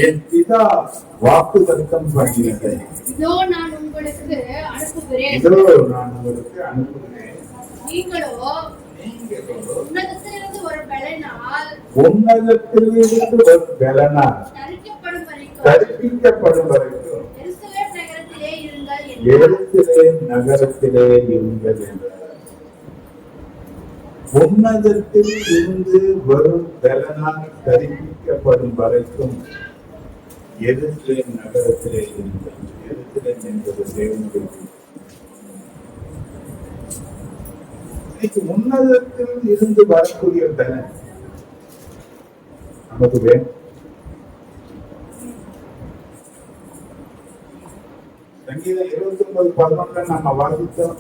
என் பிதா வாக்குத்தத்தம் பண்ணினதை இதோ நான் உங்களுக்கு அனுப்புகிறேன். நீங்களோ உன்னதத்திலிருந்து ஒரு பலனால் தரிப்பிக்கப்படும் வரைக்கும் எருசலேம் நகரத்திலே இருங்கள் என்றார். உன்னதத்தில் இருந்து வரும் பலனால் தரிப்பிக்கப்படும் வரைக்கும் எருசலேம் நகரத்திலே இருங்கள். எருசலேம் என்பது தேவனுடைய உன்னதத்தில் இருந்து வரக்கூடிய பலன் நமக்கு வேணும். சங்கீதம் 29:11 நம்ம வாசித்தோம்.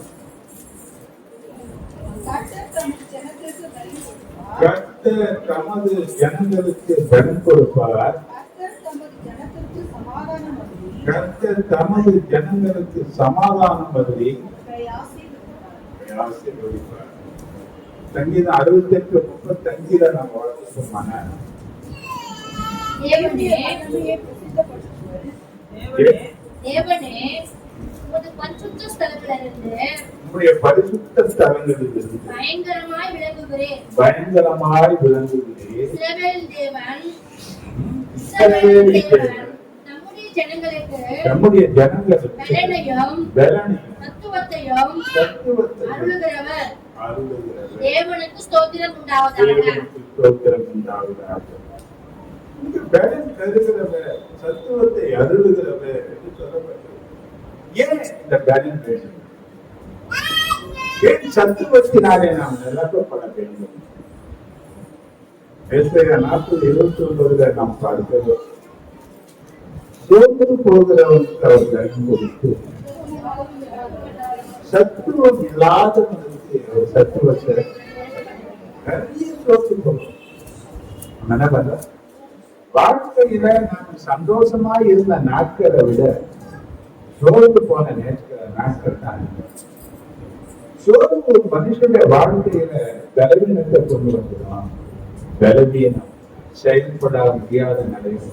கர்த்தர் தமது ஜனங்களுக்கு பலன் கொடுப்பார். கர்த்தர் தமது ஜனங்களுக்கு சமாதானம் வருதி ஆசீர்வதிப்பார். சங்கீதம் 68:35 நம்ம வாசித்தோமான பரிசுத்த ஸ்தலங்களிலிருந்து பயங்கரமாய் விளங்குகிறேன். நம்முடைய ஜனங்களுக்கு தத்துவத்தையும் அருளுகிறவர் தேவனுக்கு ஸ்தோத்திரம் உண்டாவதாக. சத்துவத்தை அருளுகிறவர் என்று சொல்லப்பட்டது. ஏன் இந்த பலன் வேண்டும்? ஏன் சத்துவத்தினாலே நாம் நிரப்பப்பட வேண்டும்? 40:29 நாம் பார்க்கிறோம். சோர்ந்து போகிறவனுக்கு அவர் பலன் கொடுத்து சத்துவம் இல்லாதவனுக்கு ஒரு சத்துவத்தை என்ன பண்ற? வாழ்க்கையில நாம் சந்தோஷமா இருந்த நாட்களை விட சோர்ந்து போன நாட்கள் தான். சோர்வு ஒரு மனுஷனுடைய வாழ்க்கையில பலவீனத்தை கொண்டு வந்துடும். பலவீனம் செயல்பட முடியாத நிலைமை.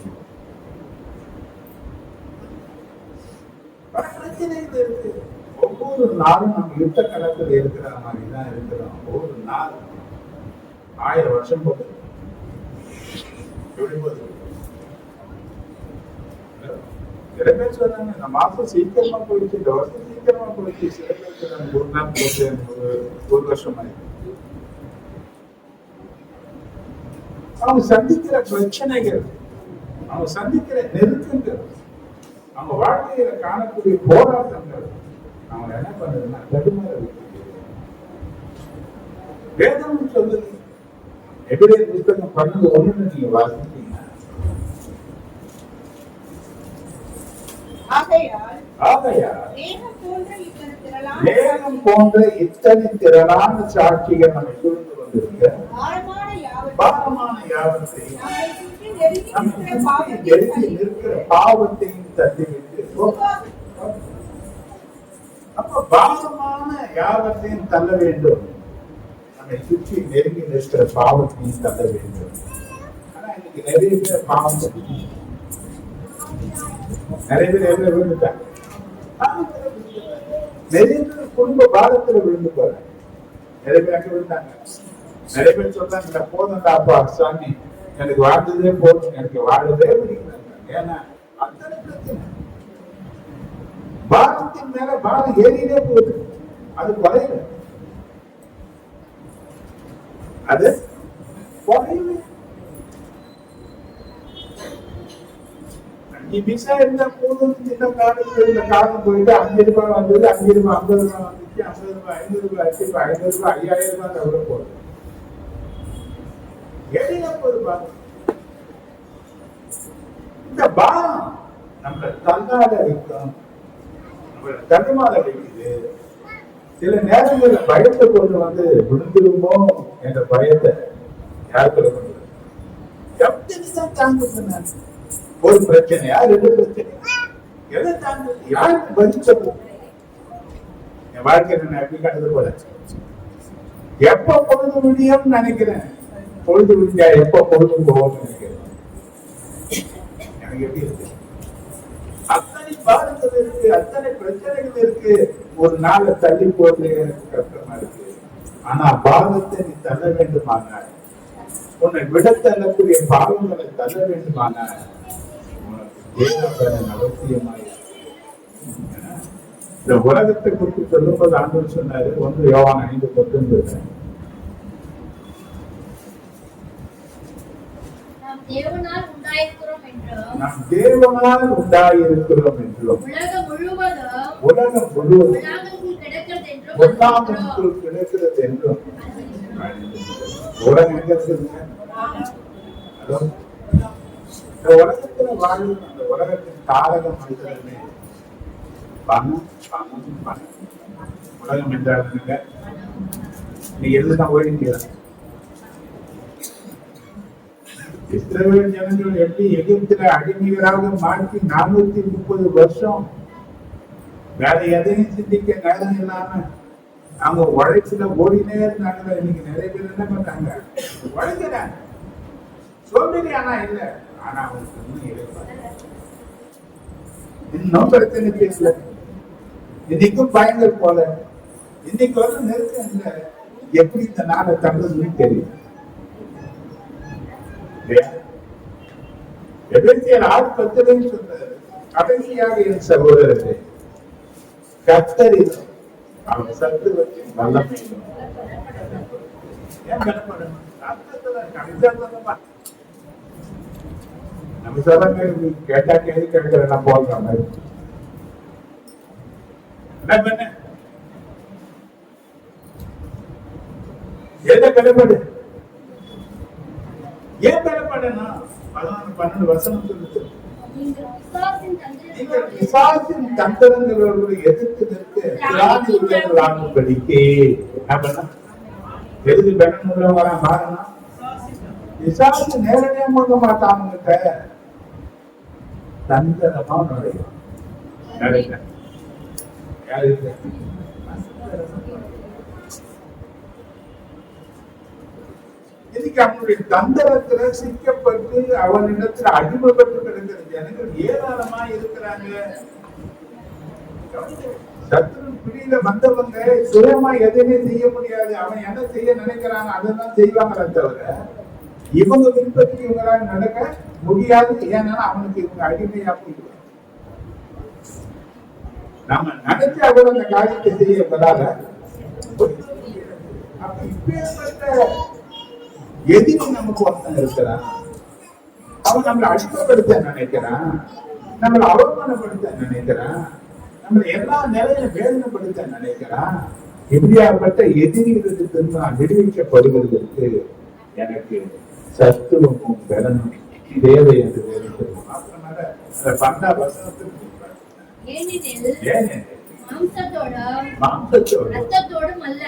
ஒவ்வொரு நாளும் நம்ம யுத்த கணக்கில் இருக்கிற மாதிரி தான் இருக்கிறோம். ஒவ்வொரு நாள் 1000 வருஷம் போகுது. சில பேர் சொல்றாங்க இந்த மாசம் சீக்கிரமா போயிடுச்சு, இந்த வருஷம் சீக்கிரமா போயிடுச்சு. சில பேர் சொல்றாங்க ஒரு நாள் போச்சு, ஒரு வருஷம் ஆயிடுச்சு. அவங்க சந்திக்கிற பிரச்சனைகள், அவங்க சந்திக்கிற நெருக்கங்கள், அவங்க வாழ்க்கையில காணக்கூடிய போராட்டங்கள் அவங்க என்ன பண்றதுன்னா தடுமாற வேதம் சொல்லுது. எபிரேயர் புத்தகம் 12:1 நீங்க வாசிச்சீங்க. மேகம் போன்ற இத்தனை திரளான சாட்சிகள் நம்மை சூழ்ந்து வந்திருக்க பாரமான யாவத்தையும் இருக்கிற பாவத்தையும் தள்ளிவிட்டு, அப்ப பாரமான யாவத்தையும் தள்ள வேண்டும். நம்மை சுற்றி நெருங்கி நிற்கிற பாவத்தையும் தள்ள வேண்டும். ஆனா இன்னைக்கு நிறைய பேர் பாவம் நிறைய பேர் எதுல விழுந்துட்டாங்க. நிறைய பேர் குடும்ப பாரத்துல விழுந்து போறாங்க. நிறைய பேர் அங்க விழுந்தாங்க. நிறைய பேர் சொல்றாங்க போதும்டாப்பா சாமி, எனக்கு வாழ்ந்ததே போதும், எனக்கு வாழவே முடியல. ஏன்னா அத்தனை பிரச்சனை, பாரத்தின் மேல பாரம் ஏறினே போகுது. அது குறையல, அது குறையல. நீ மிஸ்ஸா இருந்த போதும் சின்ன காலத்துல இந்த காலம் போயிட்டு 5 ரூபாய் வந்தது, 5 ரூபாய் 50 ரூபாய் வந்துச்சு, 50 ரூபாய் 5 ரூபாய் ஆச்சு, 500 ரூபாய் 5000 ரூபாய் தவிர போதும். எளிய ஒரு பாரம். இந்த பாரம் நம்மளை தள்ளாட வைக்கும், நம்மளை தடுமாற வைக்குது. சில நேரங்களில் பயத்தை கொண்டு வந்து விழுந்துருமோ என்ற பயத்தை யாருக்குள்ள கொண்டு எப்படிதான் தாங்க? ஒரு பிரச்சனையா, 2 பிரச்சனை, எதை தாங்க? யாருக்கு பதிச்சப்போ என் வாழ்க்கையில நான் எப்படி கடந்து போல எப்ப பொழுது முடியும் நினைக்கிறேன். பொழுது விடிஞ்சா எப்ப பொழுது போகும் நினைக்கிறேன். எனக்கு எப்படி இருக்கு? அத்தனை பாடங்கள் இருக்கு, அத்தனை பிரச்சனைகள் இருக்கு. ஒரு நாளை தள்ளி போட்டு எனக்கு கஷ்டமா இருக்கு. ஆனா பாவத்தை நீ தள்ள வேண்டுமானார், உன்னை விட தள்ளக்கூடிய பாவங்களை தள்ள வேண்டுமானார் தேவபலன் அவசியமாய். இந்த உலகத்தை குறித்து சொல்லும்போது ஆண்டவர் சொன்னாரு, 1 யோவான் 5:19, நாம் தேவனால் உண்டாயிருக்கிறோம் என்றும் உலகம் முழுவதும் பொல்லாதவர்கள் கிடக்கிறது என்றும் பொல்லாதவர்கள் கிடைக்கிறது என்றும். உலகம் எங்க இருக்குதுங்க? அதோ இந்த உலகத்துல வாழும் அந்த உலகத்தின் தாரக மனிதர்களே பணம் பணம் பணம். உலகம் என்றாருங்க நீங்க எழுதுதான் ஓடிங்க. இஸ்ரவேல் ஜனங்கள் எப்படி எகிப்தில அடிமைகளாக மாற்றி 430 வருஷம் வேற எதையும் சிந்திக்க நேரம் இல்லாம அவங்க உழைப்புல ஓடினே இருந்தாங்க. இன்னைக்கு நிறைய பேர் என்ன பண்றாங்க? உழைக்கிறாங்க, சோம்பேறி ஆனா இல்ல, ஆனா அவங்களுக்கு இன்னும் பிரச்சனை பேசல. இன்னைக்கும் பயங்கள் போல, இன்னைக்கு வந்து நெருக்கம் இல்ல. எப்படி இந்த நாளை தங்குதுன்னு தெரியும். எபேசியர் 6:10 சொன்னார், கடைசியாக என் சகோதரரே கர்த்தரிலும் அவர் சத்துவத்தின் வல்லமையிலும். ஏன் கனப்படணும்? நம்ம சொல்ல கேட்டா கேள்வி கேட்கிற போடுற மாதிரி என்ன பண்ண எதை கனப்படு? ஏன் கனப்படணும்? 11-12 வசனம் சொல்லுது, நீங்கள் பிசாசின் தந்திரங்களோடு எதிர்த்து நிற்க எதுக்கு பெண் மூலம் வர மாறணும்? பிசாசு நேரடியா மூட மாட்டாங்க, தந்திரமா நுழையும். இன்னைக்கு அவனுடைய தந்திரத்துல சிக்கப்பட்டு அவனிடத்துல அடிமைப்பட்டு கிடக்கிற ஜனங்கள் ஏராளமா இருக்கிறாங்க. சத்துரு பிடியில வந்தவங்க சுயமா எதுவுமே செய்ய முடியாது. அவன் என்ன செய்ய நினைக்கிறாங்க அதான் செய்வாங்களே தவிர இவங்க விருப்பத்துக்கு இவங்களால நடக்க முடியாது. ஏன்னா அவனுக்கு இவங்க அடிமையா போயிடுவாங்க. நாம நினைச்சா கூட அந்த காரியத்தை செய்ய வராத. அப்ப இப்பேற்பட்ட எதிரி நமக்கு ஒருத்தன் இருக்கிறான். அவன் நம்மளை அடிமைப்படுத்த நினைக்கிறான், நம்மளை அவமானப்படுத்த நினைக்கிறான், நம்மளை எல்லா நிலையிலும் வேதனைப்படுத்த நினைக்கிறான். இப்படியாப்பட்ட எதிரிகளுக்கு நான் விடுவிக்கப்படுவதற்கு எனக்கு சத்துவமும் பலனும் தேவை என்று வேறுபடும். அதனால அந்த 12 வசனத்திற்கு ரத்தத்தோடும் அல்ல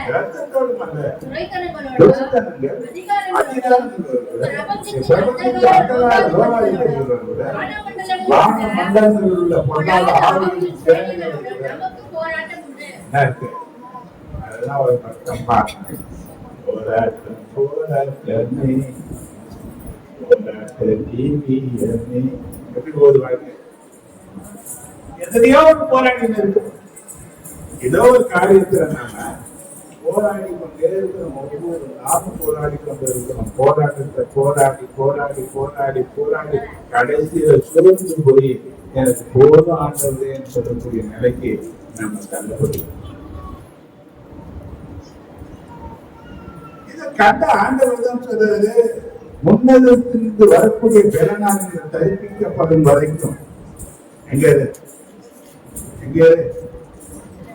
அதெல்லாம் ஒரு பக்கம் போராட்டம் போராட்டமே எப்படி போதுவாங்க? எத்தனையோ ஒரு போராட்டம் இருக்கு. ஏதோ ஒரு காரியத்துல நாம போராடி கொண்டே இருக்கிறோம். ஒவ்வொரு நாளும் போராடி கொண்டு இருக்கிறோம். போராட்டத்தை போராடி போராடி போராடி போராடி கடைசியில சோர்ந்து போய் எனக்கு போதும் ஆண்டவரேன்னு சொல்லக்கூடிய நிலைக்கு நம்ம தள்ளப்படுவோம். இதை கண்ட ஆண்டவர் தான் சொல்றது, முன்னதத்திலிருந்து வரக்கூடிய பலனாக தரிப்பிக்கப்படும் வரைக்கும் எங்க எங்க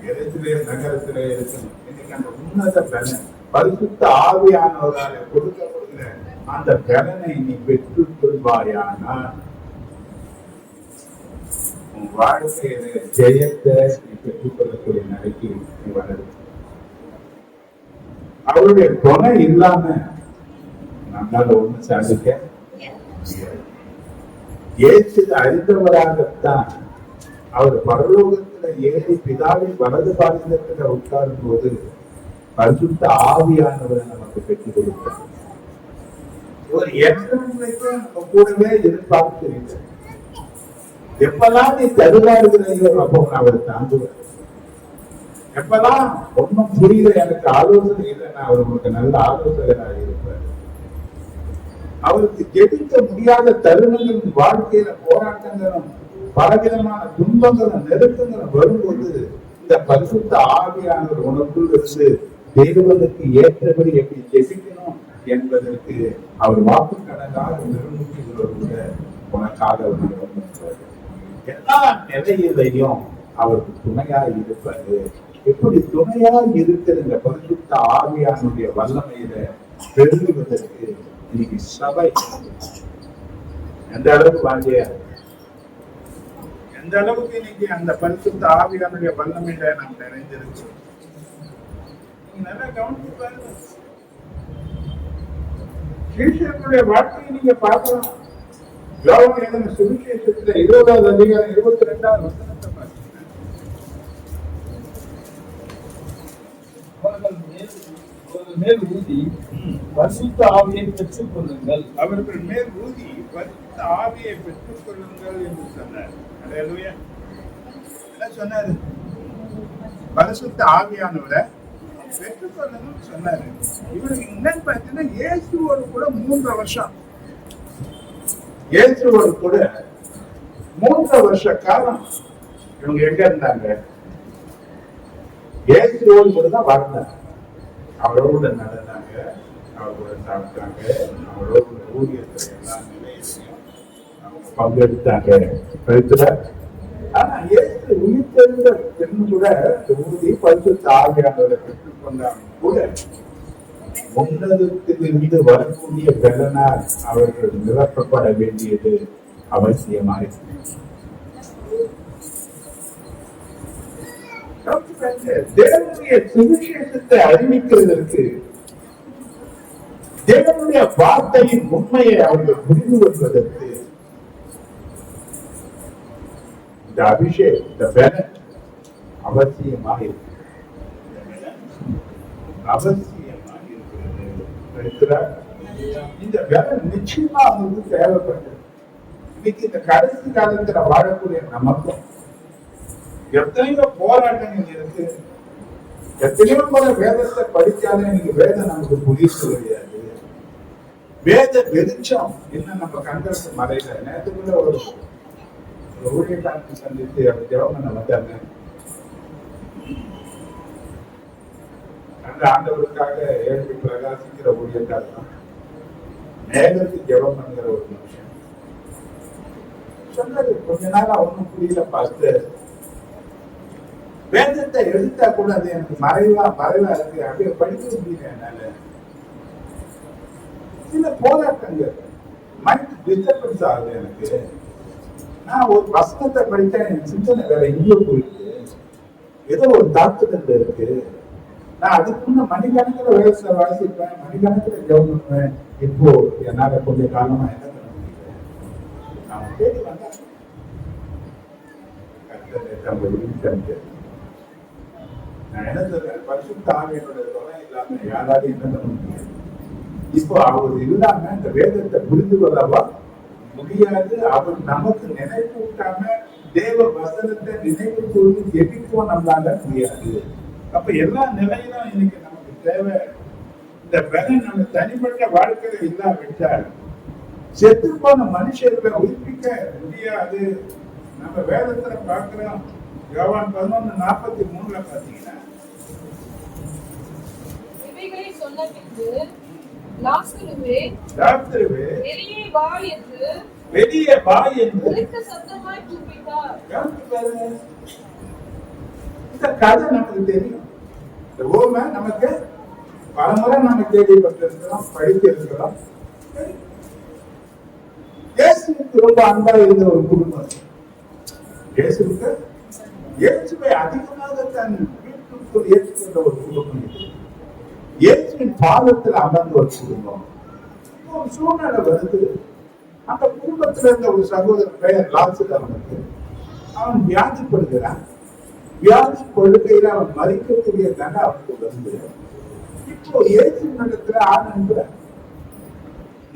இடத்திலே நகரத்திலே இருக்கணும். இன்னைக்கு அந்த உன்னத பலன் பரிசுத்த ஆவியானவரால் கொடுக்கப்படுகிற அந்த பலனை நீ பெற்றுக் கொள்வாயானால் உன் வாழ்க்கையில ஜெயத்தை நீ பெற்றுக் கொள்ளக்கூடிய நிலைக்கு நீ வளரு. அவருடைய துணை இல்லாம நம்மளால ஒண்ணு சாதிக்க ஏற்றது அறிந்தவராகத்தான் அவர் பரலோகத்துல ஏறி பிதாவின் வலது பாதத்துல உட்காரும் போது பரிசுத்த ஆவியானவரை நமக்கு பெற்றுக் கொடுத்தார். ஒரு எண்ணம் நம்ம கூடவே எதிர்பார்க்கிறீங்க. எப்பெல்லாம் நீ தடுமாறுகிறையோ அப்போ அவர் தாங்குவார். எப்பெல்லாம் ஒன்னும் புரியல, எனக்கு ஆலோசனை இல்லைன்னா அவர் உங்களுக்கு நல்ல ஆலோசகராக இருப்பார். அவருக்கு ஜெபிக்க முடியாத தருணங்களும் வாழ்க்கையில போராட்டங்களும் பலவிதமான துன்பங்களும் நெருக்கங்களும் வரும்போது இந்த பரிசுத்த ஆவியானவர் உனக்குள் இருந்து தேவனுக்கு ஏற்றபடி எப்படி ஜெபிக்கணும் என்பதற்கு அவர் வாக்கு கணக்காக நிர்ணயிக்கிறவர் கூட உனக்காக எல்லா நிலையிலையும் அவருக்கு துணையா இருப்பாரு. எப்படி துணையா இருக்கிற இந்த பரிசுத்த ஆவியானுடைய வல்லமையில பெருகுவதற்கு இன்னைக்கு சபை எந்த அளவுக்கு வாங்கிய, எந்த அளவுக்கு இன்னைக்கு அந்த பரிசுத்த ஆவியானுடைய வல்லமையில நாம் நிறைஞ்சிருக்கோம். நீங்க நல்லா கவனிச்சு பாருங்க. சீஷர்களுடைய வாழ்க்கையை நீங்க பார்க்கலாம். யோவான் எழுதின சுவிசேஷத்துல 20வது அதிகாரம் 22வது வசனத்தை பார்த்தீங்கன்னா, அவர்கள் மேல் ஊதி பரிசுத்த ஆவியை பெற்றுக் கொள்ளுங்கள், அவர்கள் மேல் ஊதி பரிசுத்த ஆவியை பெற்றுக் கொள்ளுங்கள் என்று சொன்னார். அல்லேலூயா. என்ன சொன்னாரு? பரிசுத்த ஆவியானவரை பெற்றுக் கொள்ளுங்கன்னு சொன்னாரு. இவருக்கு என்னன்னு பார்த்தீங்கன்னா, இயேசுவோடு கூட 3 வருஷம், இயேசுவோடு கூட 3 வருஷ காலம் இவங்க எங்க இருந்தாங்க? இயேசுவோடு கூட தான் வாழ்ந்தாங்க. அவரோட நடந்தாங்க, அவரோட சாப்பிட்டாங்க, அவரோட ஊழியத்துல எல்லா நிலையிலையும் அவங்க பங்கெடுத்தாங்க. ஆனா இயேசு உயிர்த்தெழுந்த பெண் கூட ஊதி பரிசுத்த ஆவியானவரை பெற்றுக் கொண்டாங்க கூட உன்னதத்திலிருந்து வரக்கூடிய பலனால் அவர்கள் நிரப்பப்பட வேண்டியது அவசியமாக. தேவனுடைய சுவிசேஷத்தை அறிவிக்கிறதற்கு, தேவனுடைய வார்த்தையின் உண்மையை அவர்கள் புரிந்து கொள்வதற்கு இந்த அபிஷேகம், இந்த பலன் அவசியமாக இருக்கிறது. அவசியமாக இருக்கிறது. இந்த பலன் நிச்சயமா அவங்களுக்கு தேவைப்பட்டது. இன்னைக்கு இந்த கடைசி காலத்துல வாழக்கூடிய நமக்கும் எத்தனையோ போராட்டங்கள் இருக்கு. எத்தனையோ போல வேதத்தை படிச்சாலும் இன்னைக்கு வேதம் நமக்கு புரியுது கிடையாது. வேத வெளிச்சம் இன்னும் நம்ம கண்களுக்கு மறையில. நேரத்துக்குள்ள ஒரு ஊழியக்காரத்தை சந்தித்து அவர் ஜெபம் வந்தாங்க. அந்த ஆண்டவருக்காக எழுதி பிரகாசிக்கிற ஊழியக்காரர் தான் நேரத்துக்கு ஜெபம் பண்ணுகிற ஒரு நிமிஷம் சொன்னது. கொஞ்ச நாள் ஒன்னும் புரியல பார்த்து, வேதத்தை எழுத்தா கூட அது எனக்கு மறைவா இருக்கு, அப்படியே படிக்க முடியல என்னால. சில போராட்டங்கள் மைண்ட் டிஸ்டர்பன்ஸ் ஆகுது எனக்கு. நான் ஒரு வசனத்தை படித்தா எனக்கு சிந்தனை வேற எங்கேயோ போயிருக்கு, ஏதோ ஒரு தாக்குதல் இருக்கு. நான் அதுக்கு முன்ன மணிக்கணக்கில் வேலை வாசிப்பேன், மணிக்கணக்கில் ஜெபம் பண்ணுவேன். இப்போ என்னால கொஞ்சம் காலமா என்ன பண்ண முடியல. நான் தேடி வந்தேன், நான் என்ன சொல்றேன், பரிசுத்த ஆவியினுடைய துணை இல்லாம யாராலும் என்ன பண்ண முடியாது. இப்போ அவர் இல்லாம இந்த வேதத்தை புரிந்து கொள்ளவா முடியாது. அவர் நமக்கு நினைப்பு விட்டாம தேவ வசனத்தை நினைவு கூர்ந்து ஜெபிக்கவும் நம்மளால முடியாது. அப்ப எல்லா நிலையிலும் இன்னைக்கு நமக்கு தேவை இந்த பலன். நம்ம தனிப்பட்ட வாழ்க்கையில இல்லாவிட்டால் செத்து போன மனுஷர்களை உயிர்ப்பிக்க முடியாது. நம்ம வேதத்துல பார்க்கிறோம். யோவான் 11:43 பாத்தீங்கன்னா, இவைகளை சொன்ன பின்பு லாசருவே வெளியே வா என்று உரத்த சத்தமாய் கூப்பிட்டார். இந்த கதை நமக்கு தெரியும். இந்த ஓமை நமக்கு பலமுறை நம்ம கேள்விப்பட்டிருக்கிறோம், படித்திருக்கிறோம். இயேசுவுக்கு ரொம்ப அன்பா இருந்த ஒரு குடும்பம். இயேசுவை அதிகமாக தன் வீட்டுக்குள் ஏற்றுக்கொண்ட ஒரு குடும்பம். இயேசுவின் பாதத்தில் அமர்ந்து ஒரு குடும்பம். ஒரு சூழ்நிலை வருது. அந்த குடும்பத்தில் இருந்த ஒரு சகோதரர் பெயர் லாசரு. அவன் வியாதிப்படுகிறான். வியாதி கொள்கையில அவன் மறிக்கக்கூடிய தண்டை அவனுக்கு வந்து, இப்போ இயேசு இடத்துல ஆனந்த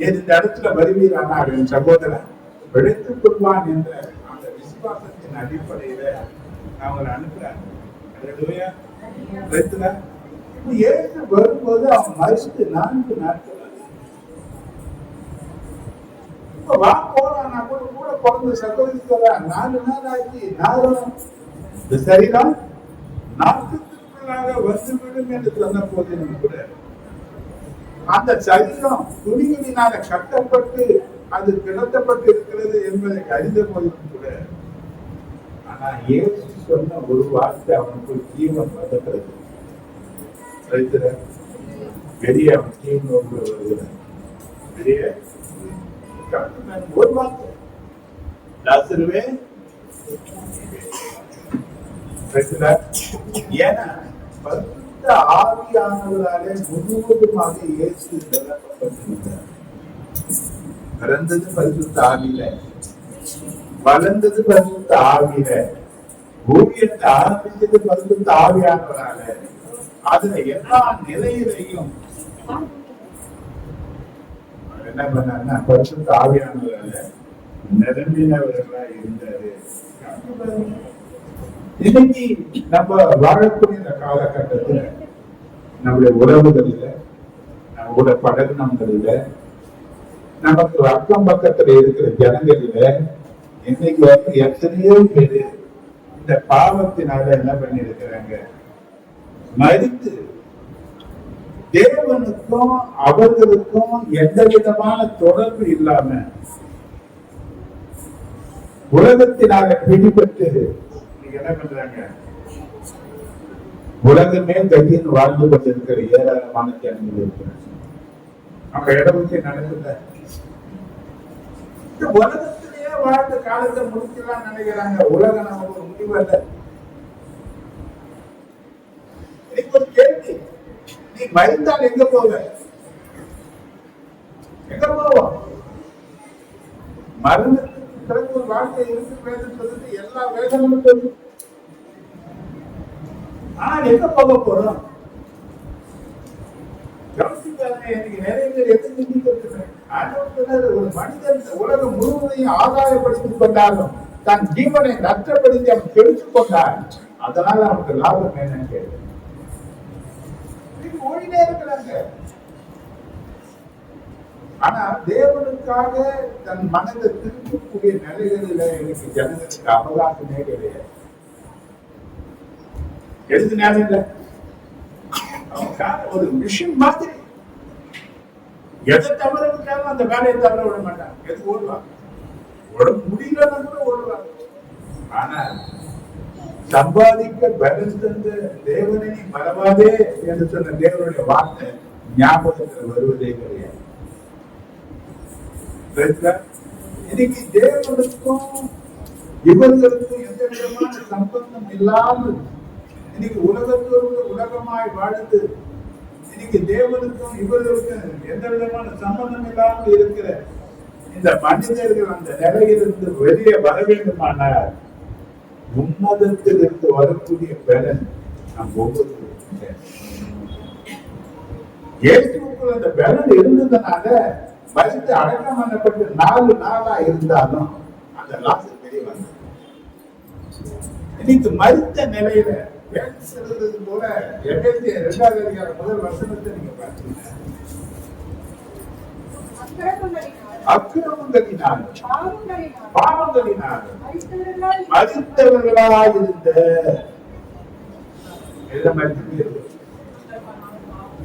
இந்த இடத்துல வருவீரானா சகோதரன் பிழைத்துக் கொள்வான் என்ற அந்த விசுவாசத்தின் அடிப்படையில நான் அவங்களை அனுப்புறேன். அல்லேலூயா. ரைட்டுல இயேசு வரும்போது அவன் மரித்து 4 நாட்கள் இப்ப வா போறான் கூட பிறந்த சகோதரி 4 நாள் ஆகி நாளும் இந்த சரீரம் நாட்டுக்குள்ளாக வந்துவிடும் என்று சொன்ன போதிலும் கூட அந்த சரீரம் துணிகளினால கட்டப்பட்டு அது கிடத்தப்பட்டு இருக்கிறது என்பதை அறிந்த போதிலும் கூட ஆனா இயேசு சொன்ன ஒரு வார்த்தை அவனுக்கு ஜீவன் வந்தது. பெரிய அவன் ஜீவன் வருகிறான். பெரிய ஒரு வார்த்தை லாசருவே ஏன்னா பரிசுத்த ஆவியானவராலே முழுவதுமாக இயேசு நிரப்பப்பட்டிருந்தார். பிறந்தது பரிசுத்த ஆவியில, வளர்ந்தது பரிசுத்த ஆவியில, ஊழியத்தை ஆரம்பிச்சது பரிசுத்த ஆவியானவரால. அதுல எல்லா நிலையிலையும் என்ன பண்ணாருன்னா பரிசுத்த ஆவியானவரால நிரம்பினவர்களா இருந்தாரு. இன்னைக்கு நம்ம வாழக்கூடிய இந்த காலகட்டத்துல நம்முடைய உறவுகளில, நம்மளோட பழகினங்களில, நமக்கு அக்கம் பக்கத்துல இருக்கிற ஜனங்களில இன்னைக்கு வந்து எத்தனையோ பேரு இந்த பாவத்தினால என்ன பண்ணி இருக்கிறாங்க, மறித்து தேவனுக்கும் அவர்களுக்கும் எந்த விதமான தொடர்பு இல்லாம உலகத்தினால பிடிபட்டு என்ன பண்றாங்க, உலகமே கையில் வாழ்ந்து கொண்டிருக்கிற ஏராளமான ஜனங்கள் இருக்கிறாங்க. நம்ம இடம் வச்சு நடக்குத இந்த உலகத்திலேயே வாழ்ந்த காலத்தை முடிக்கலாம் நினைக்கிறாங்க. உலகம் நமக்கு ஒரு முடிவல்ல. இன்னைக்கு ஒரு கேள்வி, நீ மறித்தால் எங்க போவ? எங்க போவோம்? மரணத்துக்கு பிறகு ஒரு வாழ்க்கை இருக்கு வேதம் சொல்லுது, எல்லா வேதங்களும் சொல்லுது. எங்க போக போறோம்? இன்னைக்கு நிறைய பேர் ஒரு மனிதன் உலகம் முழுவதையும் ஆதாயப்படுத்திக் கொண்டாலும் தன் ஜீவனை நஷ்டப்படுத்தி அவன் கெடுத்துக் கொண்டான். அதனால அவனுக்கு லாபம் என்னன்னு கேட்க ஓடினே இருக்கிறாங்க. ஆனா தேவனுக்காக தன் மனதை திருப்பக்கூடிய நிலைகளில இன்னைக்கு ஜனங்களுக்கு அவகாசமே கிடையாது. எதுக்கு நேரம் இல்லை. ஒரு மிஷின் மாதிரி எதை தவற விட்டாலும் அந்த வேலையை தவற விட மாட்டாங்க. எதுக்கு ஓடுவாங்க? முடியலன்னா கூட ஓடுவாங்க. ஆனா சம்பாதிக்க பலன் தந்த தேவனை நீ மறவாதே என்று சொன்ன தேவனுடைய வார்த்தை ஞாபகத்தில் வருவதே கிடையாது. இன்னைக்கு தேவனுக்கும் இவர்களுக்கும் எந்த விதமான சம்பந்தம் இல்லாமல் இன்னைக்கு உலகத்தோடு உலகமாய் வாழ்ந்து இன்னைக்கு தேவனுக்கும் இவர்களுக்கும் எந்த விதமான சம்பந்தம் இல்லாமல் இருக்கிற இந்த மனிதர்கள் அந்த நிலையிலிருந்து வெளியே வர வேண்டுமானால் உன்னதத்திலிருந்து வரக்கூடிய பலன் நம் ஒவ்வொருவருக்கும் இயேசுக்குள் அந்த பலன் இருந்ததுனால மறித்து அடக்கம் பண்ணப்பட்டு 4 நாளா இருந்தாலும் அந்த லாசர் தெரிய வந்தது. இன்னைக்கு மறித்த நிலையில சொல்றது போல எபேசியர் 2வது அதிகாரம் முதல் வசனத்தை நீங்க பார்த்தீங்கன்னா அக்கிரமங்களினால் பாவங்களினால் மரித்தவர்களாயிருந்த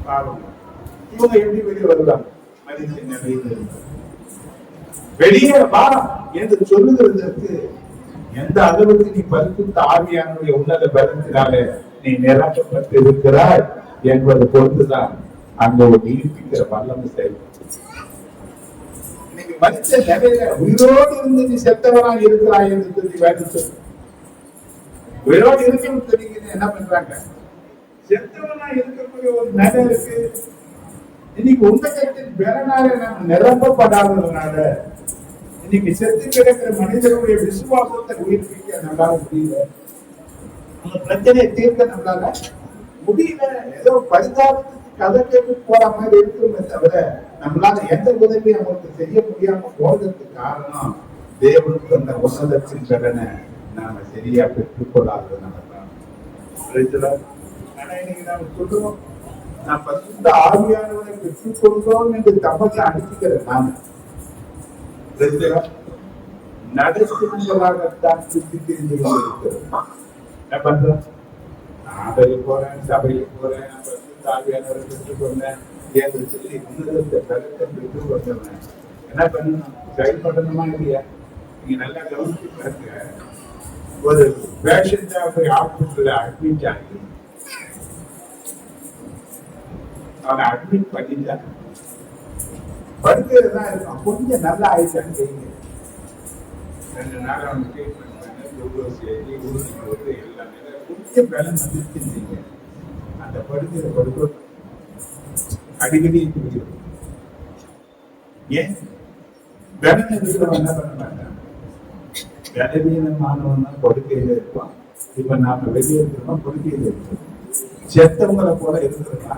பாவம் இவங்க எப்படி வெளியே வருவாங்க? மரித்த நிலையில் வெளியே வா என்று சொல்லுகிறதற்கு எந்த அளவுக்கு நீ பரிசுத்த ஆவியானுடைய உன்னத பலத்தினாலே நீ நிரப்பப்பட்டு இருக்கிறாய் என்பது பொறுத்துதான் அங்க ஒரு நீடிப்பிக்கிற வல்லமை செயல்படும். இன்னைக்கு மனித நிலையில உயிரோடு இருந்து நீ செத்தவராக இருக்கிறாய் என்று சொல்லி வேணும் சொல்லு. உயிரோடு இருக்கணும் தெரியுங்க என்ன பண்றாங்க? செத்தவனா இருக்கக்கூடிய ஒரு நிலை இருக்கு. இன்னைக்கு உன்னதத்தின் பலனால நாம் நிரப்பப்படாததுனால இன்னைக்கு செத்து கிடக்கிற மனிதனுடைய விசுவாசத்தை உயிர்ப்பிக்க நம்மளால முடியல. அந்த பிரச்சனையை தீர்க்க நம்மளால முடியல. ஏதோ பரிதாபத்துக்கு கதை கேட்டு போற மாதிரி இருக்குமே தவிர நம்மளால எந்த உதவியும் அவங்களுக்கு செய்ய முடியாம போறதுக்கு காரணம் தேவனுக்கு அந்த உன்னதத்தின் பலனை நாம சரியா பெற்றுக்கொள்ளாததுனால தான். ஆனா இன்னைக்கு நாம சொல்றோம், நான் பரிசுத்த ஆவியானவரை பெற்றுக்கொள்கிறோம் என்று தமக்கு அனுப்பிக்கிறேன். நாம நடத்துவதாகத்தான் சுற்றி தெரிந்து கொண்டிருக்கிறோம். என்ன பண்றோம்? நான் போறேன், சபைக்கு போறேன், நான் பரிசுத்த ஆவியானவரை பெற்றுக்கொண்டேன் என்று சொல்லி உன்னதத்தை பலத்தை பெற்றுக்கொண்டேன். என்ன பண்ணணும்? செயல்படணுமா இல்லையா? நீங்க நல்லா கவனிச்சு பாருங்க. ஒரு பேஷண்டா போய் ஹாஸ்பிட்டல்ல அட்மிட் ஆகி அவனை அட்மிட் பண்ணிட்டாங்க. படுக்கைதான் இருக்கும், கொஞ்சம் நல்லா ஆயிட்டான்னு செய்யுங்க. 2 நாள் அவனுக்கு ட்ரீட்மெண்ட் பண்ணி குளுக்கோஸ் ஏற்றி ஊசி போட்டு எல்லாமே கொஞ்சம் பலன் வந்துருச்சுங்க. அந்த படுக்கையில படுக்க அடிக்கடி குடிக்கும். ஏன் பலன் இருக்கிறவன் என்ன பண்ண மாட்டான்? பலவீனமானவன் தான் படுக்கையில இருப்பான். இப்ப நாம வெளியே இருக்கிறோம், படுக்கையில இருக்கோம். செத்தவங்களை போல இருக்கிறோமா?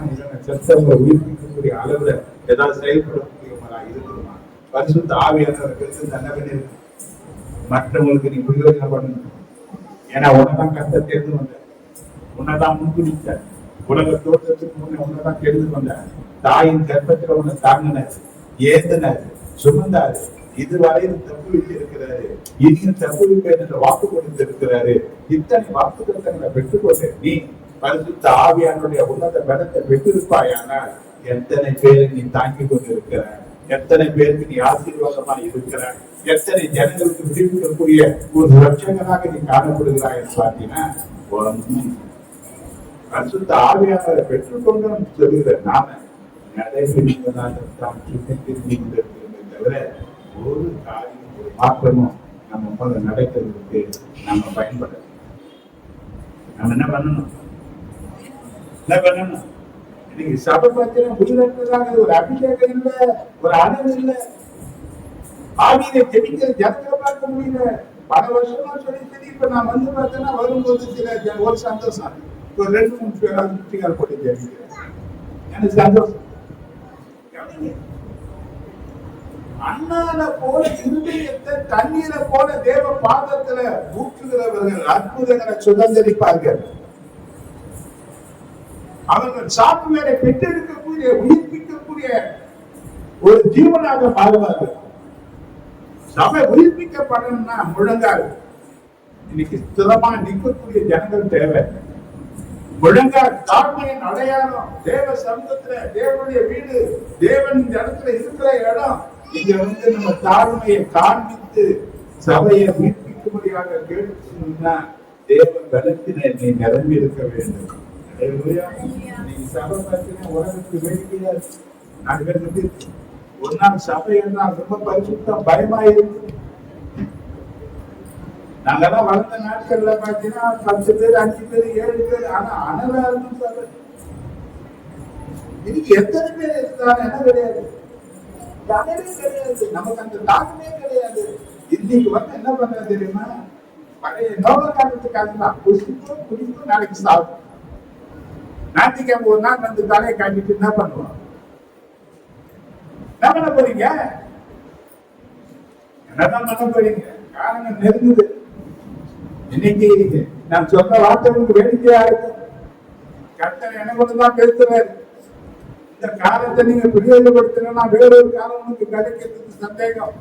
செத்தவங்களை உயிர்ப்பிக்கக்கூடிய அளவுல ஏதாவது செயல்படக்கூடியவங்களா இருக்கிறோமா? பரிசுத்த ஆவியானவர்களுக்கு தண்டனை இருக்கு. மற்றவங்களுக்கு நீ பிரயோஜனம் பண்ணணும். ஏன்னா உன்னதான் கஷ்டத்தை தேர்ந்து வந்த, உன்னதான் முன்குடித்த, உலக தோற்றத்துக்கு முன்ன உன்னதான் தெரிந்து வந்த, தாயின் கர்ப்பத்துல உன்னை தாங்கினார், ஏந்தினார், சுமந்தாரு, இதுவரையும் தப்பு வைத்து இருக்கிறாரு, இனியும் தப்பு வைப்பேன் என்று வாக்கு கொடுத்து இருக்கிறாரு. இத்தனை வாக்குத்தத்தங்களை பெற்றுக்கொண்டு நீ பரிசுத்த ஆவியானுடைய உன்னத பலத்தை பெற்றிருப்பாயானால் எத்தனை பேரை நீ தாங்கிக் கொண்டிருக்கிற, எத்தனை பேருக்கு நீ ஆசீர்வாதமா இருக்கிற, எத்தனை ஜனங்களுக்கு விடுவிக்கக்கூடிய ஒரு ரட்சகனாக நீ காணப்படுகிறாய் என்று பார்த்தீங்கன்னா பரிசுத்த ஆவியானவரை பெற்றுக்கொண்டு சொல்லுகிற நாம நடைபெறுவதாகத்தான் சிந்தித்திருக்கிறோமே தவிர ஒரு காரியம் ஒரு மாற்றமும் நம்ம முதல்ல நடக்கிறதுக்கு நம்ம பயன்படணும். நம்ம என்ன பண்ணணும்? இன்னைக்கு சபை பார்த்தீங்கன்னா உயிரிழந்ததாக ஒரு அபிஷேகம் இல்லை, ஒரு அணு இல்லை, ஆவியை ஜெபிக்கிற ஜனங்களை பார்க்க முடியல. பல வருஷமா சொல்லி இப்ப நான் வந்து பார்த்தேன்னா வரும்போது சில ஒரு சந்தோஷம், ஒரு 2-3 பேராவது முட்டிகால் போட்டு ஜெபிக்கிறேன், எனக்கு சந்தோஷம். அண்ணால போல இருதயத்தை தண்ணீரை போல தேவ பாதத்துல ஊற்றுகிறவர்கள் அற்புதங்களை சுதந்திரிப்பார்கள். அவர்கள் சாப்பிடுவதை பெற்றெடுக்கக்கூடிய உயிர்ப்பிக்கக்கூடிய ஒரு ஜீவனாக மாறுவார்கள். சபை உயிர்ப்பிக்கப்படணும்னா முழங்கால் இன்னைக்கு ஸ்திரமா நிற்கக்கூடிய ஜனங்கள் தேவை. முழங்கால் தாழ்மையின் அடையாளம். தேவ சமூகத்துல தேவனுடைய வீடு, தேவன் இந்த இடத்துல இருக்கிற இடம். இங்க வந்து நம்ம தாழ்மையை காண்பித்து சபையை உயிர்ப்பிக்கும்படியாக கேட்டுனா தேவ பலத்தினை நீ நிரம்பி இருக்க வேண்டும். நீங்க சபை பார்த்தீங்கன்னா உலகத்துக்கு வேடிக்கையா இருக்கு. ஒரு நாள் சபை என்றால் ரொம்ப பரிசுத்தம் பயமா இருக்கு. நாங்கெல்லாம் வளர்ந்த நாட்கள்ல பாத்தீங்கன்னா 10 பேர் 5 பேர் 7 பேர், ஆனா அனலா இருக்கும் சபை. இன்னைக்கு எத்தனை பேர் இருந்தாலும் என்ன கிடையாது, கிடையாது, நமக்கு அந்த தாக்கமே கிடையாது. இன்னைக்கு வந்து என்ன பண்றது தெரியுமா? பழைய நோக்க காலத்துக்காக குடிக்கும் குடிக்கும் நாளைக்கு சாப்பிடும். ஞாயிற்றுக்கிழமை ஒரு நாள் வந்து தலையை காட்டிட்டு என்ன பண்ணுவோம்? என்ன பண்ண போறீங்க? என்னதான் பண்ண போறீங்க? காரணம் நெருங்குது. இன்னைக்கு நான் சொன்ன வார்த்தைகளுக்கு வேடிக்கையா இருக்கு. கர்த்தர் என்ன கொண்டுதான் பேசுறாரு. இந்த காலத்தை நீங்க பிரயோகப்படுத்தினா வேறொரு காலம் உனக்கு கிடைக்கிறதுக்கு சந்தேகம்.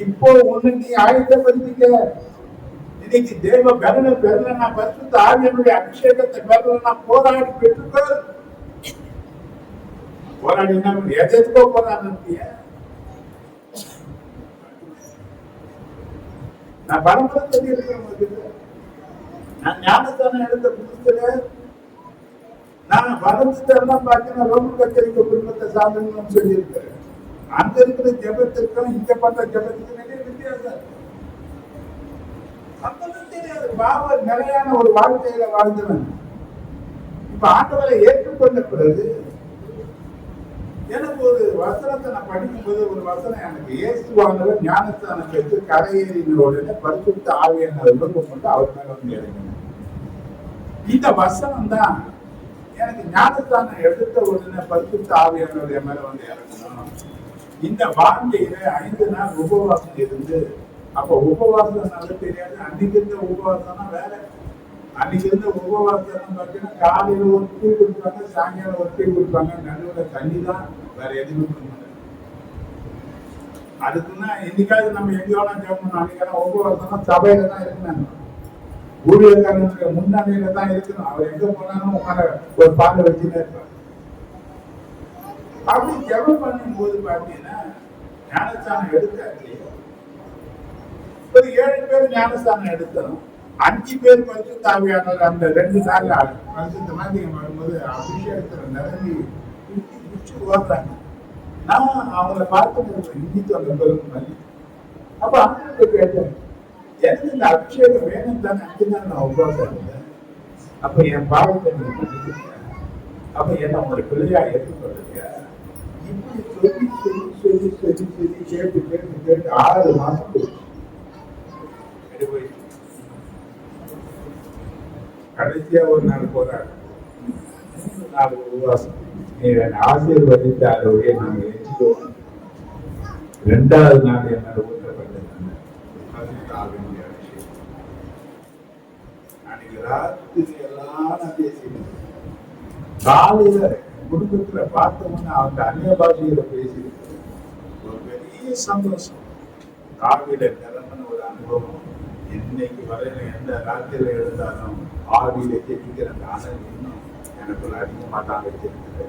இப்போ ஒண்ணு நீ ஆயுதப்படுத்திக்க. இன்னைக்கு தேவ பலனை பெறலன்னா, பரிசுத்த ஆவியானுடைய அபிஷேகத்தை பெறலன்னா போராடி பெற்றுக்கொள். போராடினா எதற்கோ போராடிய நான் பரம்பரை சொல்லி இருக்கிறேன். நான் ஞானத்தான எடுத்த புதுசுல நான் வளர்ந்துட்டெல்லாம் பார்த்தீங்கன்னா ரோம கத்தரிக்க குடும்பத்தை சார்ந்தன்னு சொல்லியிருக்கிறேன். அங்க இருக்கிற ஜபத்திற்கும் இங்க பண்ற ஜபத்துக்கு நிறைய வித்தியாசம். அப்பதான் தெரியாது பாபா நிலையான ஒரு வாழ்க்கையில வாழ்ந்தவன். இப்ப ஆண்டவரை ஏற்றுக்கொண்ட பிறகு எனக்கு ஒரு வசனத்தை நான் படிக்கும் போது ஒரு வசனம் எனக்கு இயேசுவானவர் ஞானத்தான பெற்று கரையேறின உடனே பரிசுத்த ஆவியானவர் விருப்பம் கொண்டு அவர் மேல வந்து இறங்கினார். இந்த வசனம் தான் எனக்கு ஞானத்தான எடுத்த உடனே பரிசுத்த ஆவியானவர் மேல வந்து இறங்கணும். இந்த வார்த்தையில 5 நாள் உபவாசம் இருந்து அப்ப உபவாசம் நல்ல தெரியாது. அன்னைக்கு இருந்த உபவாசம்னா வேற. அன்னைக்கு இருந்த உபவாசம் பார்த்தீங்கன்னா காலையில ஒரு டீ குடிப்பாங்க, சாயங்காலம் ஒரு டீ குடிப்பாங்க, நடுவில் தண்ணி தான், வேற எதுவுமே குடிக்க மாட்டாங்க. அதுக்குன்னா என்னைக்காவது நம்ம எங்கேயோனா கேட்கணும். அன்னைக்கெல்லாம் உபவாசம்னா சபையில தான் இருக்கணும், ஊழியக்காரனுடைய முன்னணியில தான் இருக்கணும். அவர் எங்க போனாலும் உட்கார ஒரு பாங்க வச்சுதான் இருப்பார். அப்படி ஜெபம் பண்ணும் போது பாத்தீங்கன்னா ஞானஸ்தானம் எடுத்தாச்சு. ஒரு 7 பேர் ஞானஸ்தானம் எடுத்தோம். 5 பேர் பரிசுத்த ஆவியானவர் அந்த 2 நாள் பரிசுத்த மாதிரி வரும்போது அபிஷேகத்துல நிரம்பி ஓடுறாங்க. நான் அவங்கள பார்த்து இந்தி தொகை மாதிரி. அப்ப அண்ணன் கேட்டேன், எனக்கு இந்த அபிஷேகம் வேணும் தானே, 5 நாள் நான் உபவாசம் இருந்தேன். அப்ப என் பாவத்தை நீங்க பண்ணிக்கிறீங்க, அப்ப என்ன உங்களுடைய பிள்ளையா ஏற்றுக்கொள்ளுங்க. இப்படி சொல்லி சொல்லி சொல்லி சொல்லி சொல்லி கேட்டு கேட்டு கேட்டு 6 மாசம் போச்சு. கடைசியா ஒரு நாள் போறாரு, 3 நாள் உபவாசம். ஆசீர்வதித்து அதோடைய நாங்க எரிச்சுக்குவோம். 2வது நாள் என்ன ஊற்றப்பட்டது, அன்னைக்கு ராத்திரி எல்லாம் பேசிட்டு காலையில குடும்பத்துல பார்த்தோம்னா அவங்க அந்நிய பாஷையில பேசிட்டு ஒரு பெரிய சந்தோஷம். காவியில நிரம்பின ஒரு அனுபவம். இன்னைக்கு வரையில எந்த ராத்திரில எழுந்தாலும் ஆவியில ஜெபிக்கிற அந்த அனல் இன்னும் எனக்குள்ள அதிகமாக தான் வச்சிருக்குது.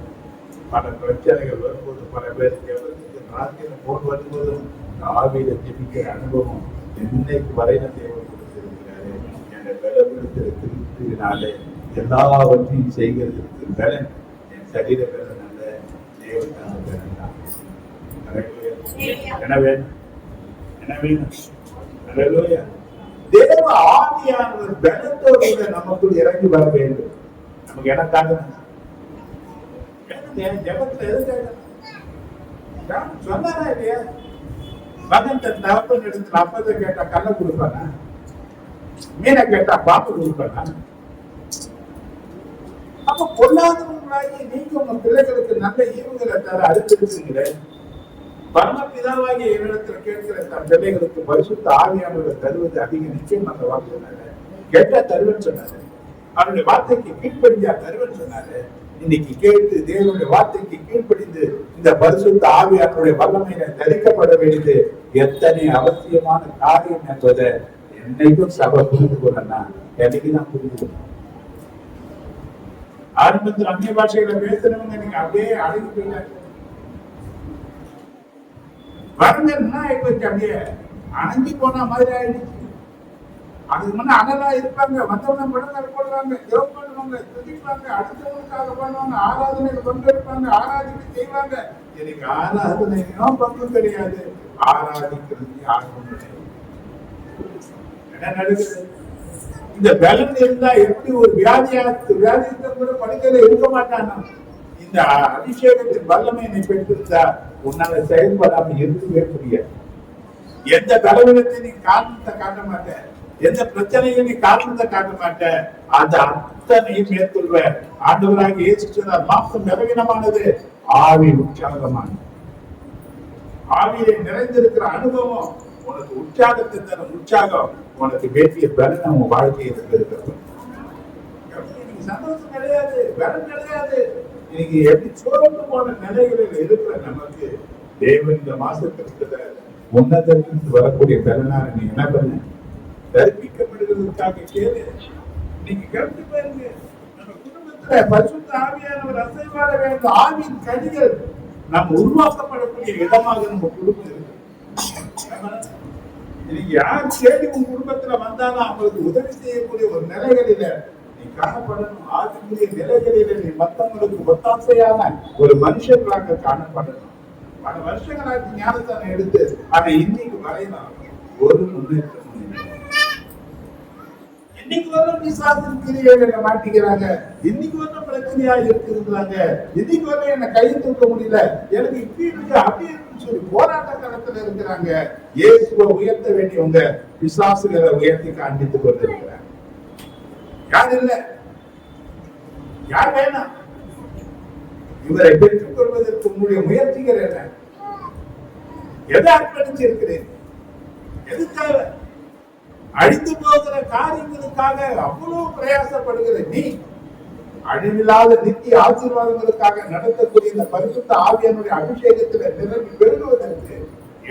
பல பிரச்சனைகள் வரும்போது, பல பேருக்கு ராத்திரில போன் வரும்போதும் ஆவியில ஜெபிக்கிற அனுபவம் இன்னைக்கு வரையில தேவை கொடுத்திருக்கிறாரு. என்னை பலப்படுத்துகிற திருப்தியினாலே எல்லாவற்றையும் செய்கிறதுக்கு பலன் என் சரீர பலன் அல்ல, தேவனுக்கான பலன் தான். எனவே தேவ ஆவியானவர் பலத்தோடு நமக்குள் இறங்கி வர வேண்டும். நமக்கு எனக்காக ஜபத்துல எது சொன்னாரா இல்லையா? மகன் தன் தகப்பன் எடுத்து அப்பத்தை கேட்டா கல்ல கொடுப்பானா? மீனை கேட்டா பாம்பு கொடுப்பானா? அப்ப பொல்லாதவங்களாகி நீங்க உங்க பிள்ளைகளுக்கு நல்ல ஈவுகளை தர அடுத்திருக்கீங்களே. பரமபிதாவாகிய இவரிடத்துல கேட்கிற தன் பிள்ளைகளுக்கு பரிசுத்த ஆவியானவரை தருவது அதிக நிச்சயம். அந்த வாக்கு சொன்னாரு, கேட்டா தருவன் சொன்னாரு, அவருடைய வார்த்தைக்கு கீழ்ப்படிஞ்சா தருவன் சொன்னாரு. இன்னைக்கு கேட்டு தேவனுடைய வார்த்தைக்கு கீழ்ப்படிந்து இந்த பரிசுத்த ஆவியானவருடைய வல்லமையில தரிக்கப்பட வேண்டியது எத்தனை அவசியமான காரியம் என்பதை என்னைக்கும் சபை புரிந்து கொள்ளனா, என்னைக்குதான் புரிந்து கொள்ளணும். ஆரம்பத்தில் அந்நிய பாஷைகளை பேசுறவங்க நீங்க அப்படியே அடங்கி போயிட்டாங்க. வரங்கன்னா இப்ப அப்படியே அணைஞ்சு போன மாதிரி ஆயிடுச்சு. அதுக்கு முன்ன அனலா இருப்பாங்க, மற்றவங்க படங்கள் போடுவாங்க, ஜெபம் பண்ணுவாங்க, துதிப்பாங்க, அடுத்தவங்களுக்காக பண்ணுவாங்க, ஆராதனைகள் பங்கெடுப்பாங்க, ஆராதிக்க செய்வாங்க. எனக்கு ஆராதனையும் பங்கு கிடையாது, ஆராதிக்கிறது யாரும் கிடையாது. என்ன நடக்குது? இந்த பலன் இருந்தா எப்படி ஒரு வியாதியத்தை கூட படுக்கையில இருக்க மாட்டானா? இந்த அபிஷேகத்தின் வல்லமையை பெற்றிருந்தா உன்னால செயல்படாம இருக்கவே முடியாது. எந்த பலவீனத்தை நீ காரணத்தை காட்ட மாட்ட, எந்த பிரச்சனையும் நீ காரணத்தை காட்ட மாட்ட, அந்த அத்தனையும் மேற்கொள்வ. ஆண்டவராக இயேசு சொன்னார், மாம்சம் பலவீனமானது, ஆவி உற்சாகமானது. ஆவியை நிறைந்திருக்கிற அனுபவம் உனக்கு உற்சாகத்தை தரும். உற்சாகம் உனக்கு வேண்டிய பலன் உன் வாழ்க்கையில் இருக்கிறது. சந்தோஷம் கிடையாது, பலன் கிடையாது. இன்னைக்கு எப்படி சோர்ந்து போன நிலைகளில் இருக்கிற நமக்கு தேவன் இந்த மாசத்திற்கு உன்னதத்திலிருந்து வரக்கூடிய பலனான நீ என்ன பண்ண? தரிப்பிக்கப்படுகிறதுக்காக கேளு. நீங்க கருத்து பாருங்க, நம்ம குடும்பத்துல பரிசுத்த ஆவியானவர் அசைவாட வேண்டும். ஆவியின் கனிகள் நாம் உருவாக்கப்படக்கூடிய இடமாக நம்ம குடும்பம் இருக்கு. இன்னைக்கு யார் தேடி உன் குடும்பத்துல வந்தாலும் அவங்களுக்கு உதவி செய்யக்கூடிய ஒரு நிலைகளில நீ காணப்படணும். ஆவிக்குரிய நிலைகளில நீ மற்றவங்களுக்கு ஒத்தாசையான ஒரு மனுஷர்களாக காணப்படணும். பல வருஷங்களாச்சு ஞானத்தான எடுத்து ஆனா இன்னைக்கு வரையலாம் ஒரு முன்னேற்றம். இன்னைக்கு வர விசுவாசம் கிரியைகளை மாட்டிக்கிறாங்க, இன்னைக்கு வர பிரச்சனையா இருக்குறாங்க, இன்னைக்கு வர என்ன கையை தூக்க முடியல, எனக்கு இப்படி இருக்கு அப்படி இருக்குன்னு சொல்லி போராட்ட காலத்துல இருக்கிறாங்க. இயேசுவை உயர்த்த வேண்டியவங்க விசுவாசிகளை உயர்த்தி காண்பித்துக் கொண்டிருக்கிறாங்க. யார் இல்ல, யார் வேணாம். இவரை பெற்றுக் கொள்வதற்கு உங்களுடைய முயற்சிகள் என்ன? எதை அர்ப்பணிச்சு இருக்கிறேன்? எதுக்காக? அழிந்து போகிற காரியங்களுக்காக அவ்வளவு பிரயாசப்படுகிற நீ அழிவில்லாத நித்திய ஆசீர்வாதங்களுக்காக நடத்தக்கூடிய இந்த பரிசுத்த ஆவியானுடைய அபிஷேகத்துல நிரம்பி பெருகுவதற்கு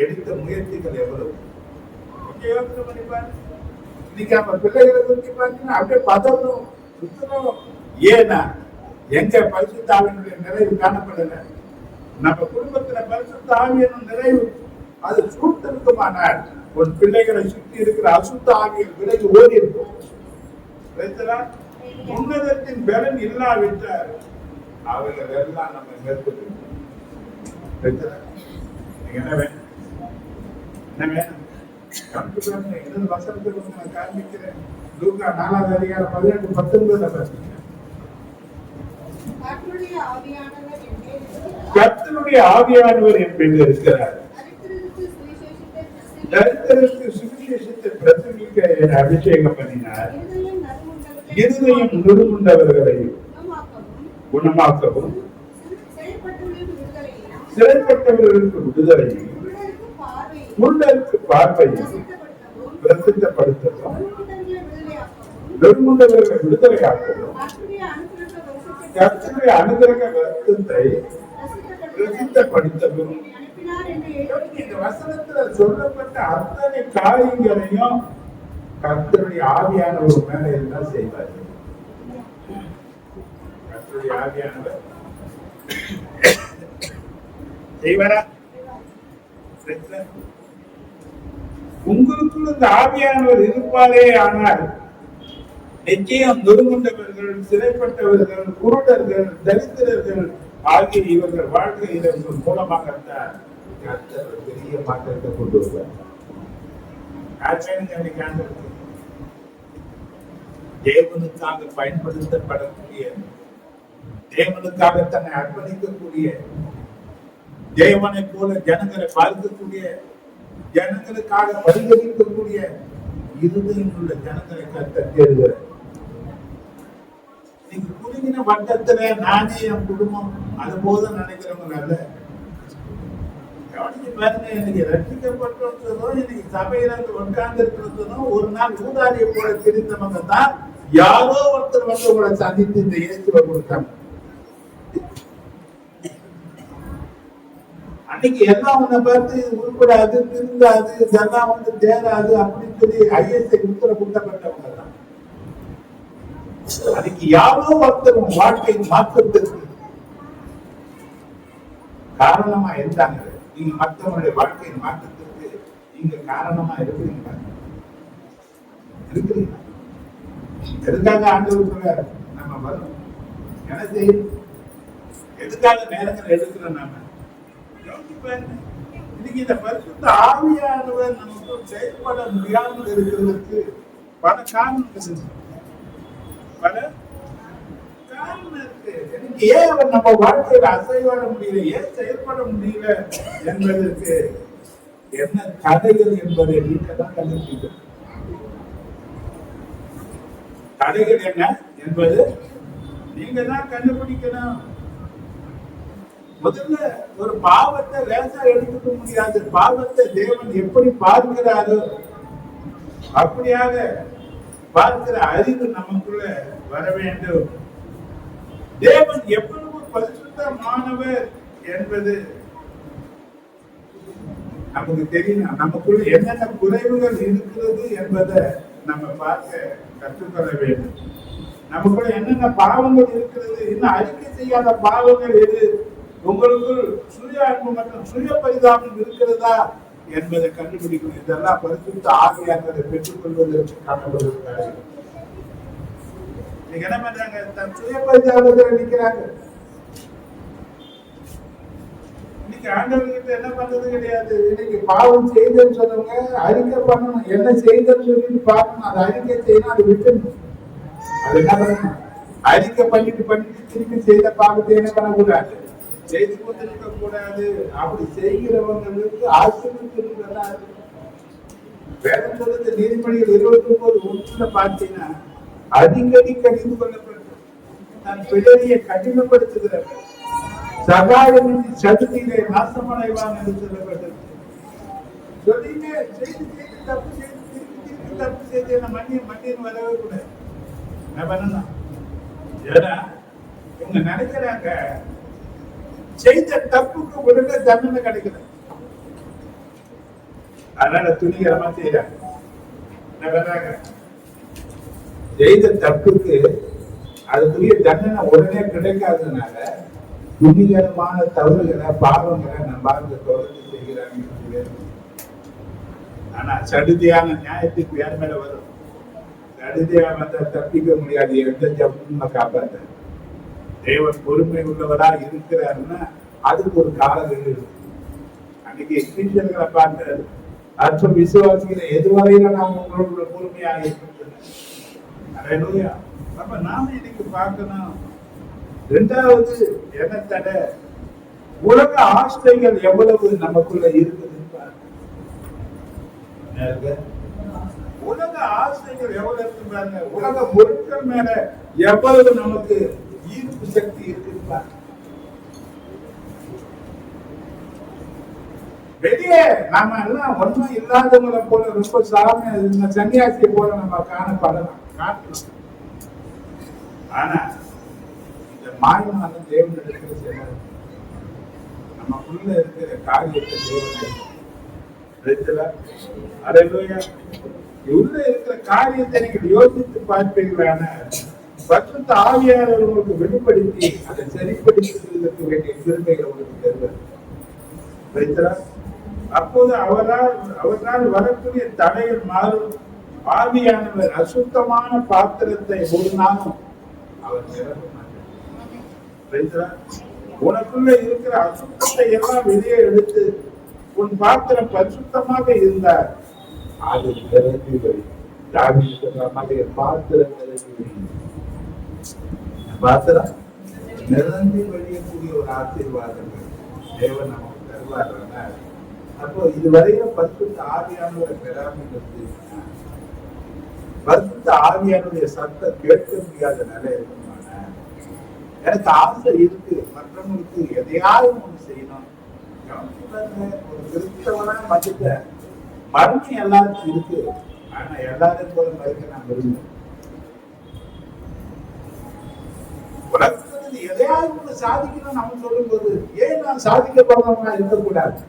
எடுத்த முயற்சிகள் எவ்வளவு? யோசனை பண்ணி பாருங்க. இன்னைக்கு நம்ம பிள்ளைகளை குறித்து பார்த்தீங்கன்னா அப்படியே பதறணும், சுத்தணும். ஏன்னா எங்க பரிசுத்த ஆவியினுடைய நிறைவு காணப்படல. நம்ம குடும்பத்துல பரிசுத்த ஆவியின் நிறைவு அது சூழ்ந்திருக்குமானால் உன் பிள்ளைகளை சுற்றி இருக்கிற அசுத்த ஆவியில் விலகி ஓடி இருக்கும். உன்னதத்தின் பலன் இல்லாவிட்டால் அவர்கள் எல்லாம் நம்ம மேற்கொண்டு என்ன வேணும்? என்ன வேணும்? வசனத்துக்கு நான் காண்பிக்கிறேன். லூக்கா 4வது அதிகாரம் 18-19 பேசுறேன். கர்த்தருடைய ஆவியானவர் என் பேரில் இருக்கிறார். தரித்திரருக்கு சுவிசேஷத்தை பிரசங்கிக்க என்னை அபிஷேகம் பண்ணினார். இருதயம் நொறுங்குண்டவர்களை குணமாக்கவும், சிறைப்பட்டவர்களுக்கு விடுதலையும், குருடருக்கு பார்வையும் பிரசித்தப்படுத்தவும், நொறுங்குண்டவர்களை விடுதலையாக்கவும், கர்த்தருடைய அனுகிரக வருத்தத்தை பிரசித்தப்படுத்தவும். இந்த வசனத்துல சொல்லப்பட்ட அத்தனை காரியங்களையும் கர்த்தருடைய ஆவியானவர் மேல எல்லாம் செய்வார். கர்த்தருடைய ஆவியானவர் செய்வாரா? உங்களுக்குள்ள இந்த ஆவியானவர் இருப்பாரே ஆனால் நிச்சயம் நொறுங்குண்டவர்கள், சிறைப்பட்டவர்கள், குருடர்கள், தரித்திரர்கள் ஆகிய இவர்கள் வாழ்க்கையில் மூலமாகத்தான் கர்த்தர் பெரிய மாற்றத்தை கொண்டு வருவார். தேவனுக்காக பயன்படுத்தப்படக்கூடிய, தேவனுக்காக தன்னை அர்ப்பணிக்கக்கூடிய, தேவனை போல ஜனங்களை பார்க்கக்கூடிய, ஜனங்களுக்காக பரிகரிக்கக்கூடிய இருதயம் உள்ள ஜனங்களை கர்த்தர் தேடுகிறார். நீங்க குறுகின வட்டத்துல நானே என் குடும்பம் அது போதும் நினைக்கிறவங்க அல்ல. கவனிச்சு பாருங்க, எனக்கு ரட்சிக்கப்பட்டதும் இன்னைக்கு சபையில உட்கார்ந்து இருக்கிறதும் ஒரு நாள் ஊதாரியை போல தெரிந்தவங்க தான் யாரோ ஒருத்தர் வந்து உங்களை சந்தித்து இந்த இயேசுவை கொடுத்தாங்க. அன்னைக்கு எல்லாம் உன்னை பார்த்து உருப்படாது, திருந்தாது, இதெல்லாம் வந்து தேராது அப்படின்னு சொல்லி ஐஎஸ்ஐ உத்தர குட்டப்பட்டவங்க தான். அதுக்கு யாரோ ஒருத்தர் வாழ்க்கையின் மாற்றத்திற்கு காரணமா இருந்தாங்க. நீங்க மற்றவங்களுடைய வாழ்க்கையின் மாற்றத்திற்கு நீங்க காரணமா இருக்கிறீங்களா? இருக்கிறீங்களா? எதுக்காக ஆண்டவர் நம்ம வரும்? என்ன செய்யும்? எதுக்காக நேரங்கள் எடுக்கிறோம்? நாம இன்னைக்கு இந்த பரிசுத்த ஆவியானவர் நமக்கு செயல்பட முடியாமல் இருக்கிறதுக்கு பல காரணம் இருக்கு. பல காரணம் இருக்கு. எனக்கு ஏன் அவர் நம்ம வாழ்க்கையில அசைவாட முடியல, ஏன் செயல்பட முடியல என்பதற்கு என்ன தடைகள் என்பதை நீங்க தான் கண்டுபிடிக்கணும். தடைகள் என்ன என்பது நீங்க தான் கண்டுபிடிக்கணும். முதல்ல ஒரு பாவத்தை லேசா எடுத்துக்க முடியாது. பாவத்தை தேவன் எப்படி பார்க்கிறாரோ அப்படியாக பார்க்கிற அறிவு நமக்குள்ள வர வேண்டும். தேவன் எவ்வளவு பரிசுத்தமானவர் என்பது நமக்கு தெரியணும். நமக்குள்ள என்னென்ன குறைவுகள் இருக்கிறது என்பதை நம்ம பார்க்க கற்றுக்கொள்ள வேண்டும். நமக்குள்ள என்னென்ன பாவங்கள் இருக்கிறது, இன்னும் அறிக்கை செய்யாத பாவங்கள் எது, உங்களுக்குள் சுய அன்பு மற்றும் சுய பரிதாபம் இருக்கிறதா என்பதை கண்டுபிடிக்கணும். இதெல்லாம் பரிசுத்த ஆவியானவரை பெற்றுக் கொள்வதற்கு காணப்படுகிறாங்க. நீங்க என்ன பண்றாங்க? தன் சுய பரிதாபத்தில் நிற்கிறாங்க. இன்னைக்கு ஆண்டவர்கிட்ட என்ன பண்றது கிடையாது. இன்னைக்கு பாவம் செய்தன்னு சொன்னவங்க அறிக்கை பண்ணணும். என்ன செய்தன்னு சொல்லிட்டு பார்க்கணும். அதை அறிக்கை செய்யணும், அதை விட்டுணும். அது என்ன பண்ணணும்? அறிக்கை பண்ணிட்டு திருப்பி செய்த பாவத்தை என்ன பண்ணக்கூடாது, செய்து கொண்டிருக்க கூடாது. அப்படி செய்கிறவங்களுக்கு ஆசீர்வாதம். வேதம் சொல்லுது, நீதிமொழிகள் 29:1 பார்த்தீங்கன்னா அடிக்கடி கடிந்து கொள்ளப்பட்டு தன் பிழையை கடினப்படுத்துகிறார்கள். சகாயமின்றி சதுதியிலே நாசமடைவான் என்று சொல்லப்பட்டது. சொல்லிட்டு செய்து தப்பு செய்து திருப்பி தப்பு செய்து என்ன மண்ணின்னு வரவே கூடாது. நான் பண்ணணும். ஏன்னா இவங்க நினைக்கிறாங்க செய்த தப்புக்கு உடனே தண்டனை கிடைக்குது. அதனால துணிகரமா செய்யறாங்க. என்ன பண்றாங்க? செய்த தப்புக்கு அதுக்குரிய தண்டனை உடனே கிடைக்காததுனால துணிகரமான தவறுகளை பாவங்களை நம்ம தொடர்ந்து செய்கிறாங்க. ஆனா சடுதியான நியாயத்துக்கு வேற மேல வரும். சடுதியா வந்தா தப்பிக்க முடியாது. எந்த ஜபமும் காப்பாத்த தேவன் பொறுமை உள்ளவரா இருக்கிறாருன்னா அதுக்கு ஒரு காலங்கள் இருக்கு. அன்னைக்கு கிறிஸ்டியன்களை பார்த்த அற்ப விசுவாசிகளை எதுவரையில நாம் உங்களோட பொறுமையாக இருக்கின்றன. அப்ப நாம இன்னைக்கு பார்க்கணும். இரண்டாவது என்ன தடை? உலக ஆசைகள் எவ்வளவு நமக்குள்ள இருக்குது. உலக ஆசைகள் எவ்வளவு இருக்கு பாருங்க. உலக பொருட்கள் மேல எவ்வளவு நமக்கு ஈர்ப்பு சக்தி இருக்குது பாருங்க. வெளியே நாம எல்லாம் ஒன்றும் இல்லாதவங்களை போல ரொம்ப சாமி சன்னியாசியை போல நம்ம காணப்படலாம், காட்டலாம். ஆனா இந்த மாயமான தேவனிடத்தில் செல்ல நமக்குள்ள இருக்கிற காரியத்தை உள்ள இருக்கிற காரியத்தை நீங்க யோசித்து பார்ப்பீங்களான பரிசுத்த ஆவியானவர் உங்களுக்கு வெளிப்படுத்தி அதை சரிப்படுத்துவதற்கு வேண்டிய கிருபைகள் உங்களுக்கு தருவார். அப்போது அவரால் வரக்கூடிய தடைகள் மாறும். ஆவியானவர் அசுத்தமான பாத்திரத்தை ஒரு நாளும் அவர் நிரப்ப மாட்டார். உனக்குள்ள இருக்கிற அசுத்தத்தை எல்லாம் வெளியே எடுத்து உன் பாத்திரம் பரிசுத்தமாக இருந்தார். அது நிரம்பி வரும். பாத்திரம் நிரம்பி வழியக்கூடிய ஒரு ஆசீர்வாதங்கள் தேவன் நமக்கு தருவார். அப்போ இதுவரையும் பரிசுத்த ஆவியானவரை பெறாமல் இருந்தீங்கன்னா பரிசுத்த ஆவியானுடைய சத்தம் கேட்க முடியாத நிலை இருக்குமான எனக்கு ஆசை இருக்கு. மற்றவங்களுக்கு எதையாவது ஒண்ணு செய்யணும். ஒரு கிறிஸ்தவனா மதிக்க மறுமை எல்லாருக்கும் இருக்கு. ஆனா எல்லாரும் போல மதிக்க நான் விரும்புகிறேன். உலகத்துல எதையாவது ஒண்ணு சாதிக்கணும் நம்ம சொல்லும் போது ஏன் நான் சாதிக்க போறவங்களா இருக்கக்கூடாது?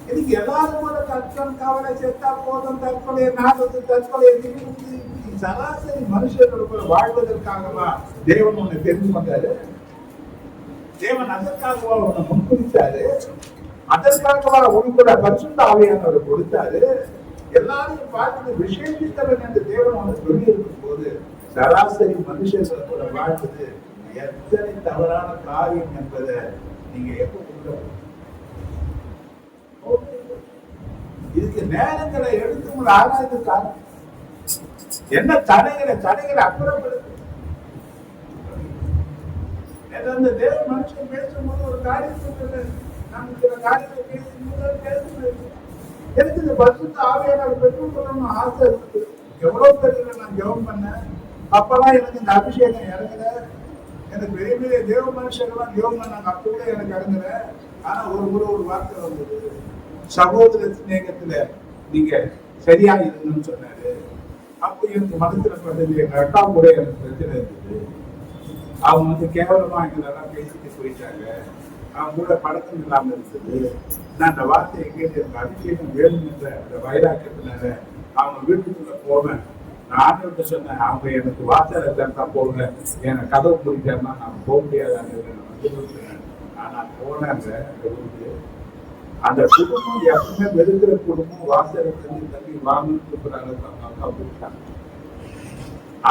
இன்னைக்கு எல்லாரும் போல தற்கொலை கவலை செத்தா போதும், தற்கொலை நாற்பது தற்கொலை சராசரி மனுஷர்களுக்குள்ள வாழ்வதற்காகவா தேவன் உன்னை தெரிந்து கொண்டாரு? தேவன் அதற்காகவா உன்னை முன்குறித்தாரு? அதற்காகவா உனக்கு பரிசுத்த ஆவியானவரை கொடுத்தாரு? எல்லாரையும் பார்த்து விசேஷித்தவன் என்று தேவன் உன்னை சொல்லி இருக்கும் போது சராசரி மனுஷர்களுக்குள்ள வாழ்வது எத்தனை தவறான காரியம் என்பதை நீங்க எப்ப கொண்டு இதுக்கு நேரங்களை எடுத்து ஒரு ஆராய்ச்சி என்ன தடைகளை அப்புறப்படுத்து. அந்த தேவ மனுஷன் பேசும்போது ஒரு காரியத்தை நம்ம சில காரியத்தை பேசும்போது எனக்கு இந்த பரிசுத்த ஆவியானவர் பெற்றுக் கொள்ளணும் ஆசை இருக்கு. எவ்வளவு பேர் நான் ஜெபம் பண்ணேன். அப்பெல்லாம் எனக்கு இந்த அபிஷேகம் இறங்கல. எனக்கு பெரிய பெரிய தேவ மனுஷங்கள்லாம் ஜெபம் பண்ணாங்க. அப்ப கூட எனக்கு இறங்கல. ஆனா ஒரு வார்த்தை வந்தது, சகோதர சிநேகத்துல நீங்க சரியா இருக்கணும்னு சொன்னாரு. அப்போ எனக்கு மனசுல பட்டது எங்க அக்கா கூட எனக்கு பிரச்சனை இருந்தது. அவங்க கேவலமா எங்களெல்லாம் பேசிட்டு போயிட்டாங்க. அவங்க கூட பழக்கம் இல்லாம இருந்தது. நான் அந்த வார்த்தையை கேட்டு எனக்கு அபிஷேகம் வேணும் என்ற அந்த வைராக்கியத்தினால அவங்க வீட்டுக்குள்ள போவேன். நான் சொன்னேன், அவங்க எனக்கு வாசலை திறந்தா போங்க, எனக்கு கதவு பிடிக்காம நான் போக முடியாதான்னு. ஆனா போனாங்க அந்த குடும்பம் எப்பவுமே வெறுக்கிற குடும்பம் வாசலை தள்ளி வாங்கன்னு அக்கா பிடிச்சாங்க.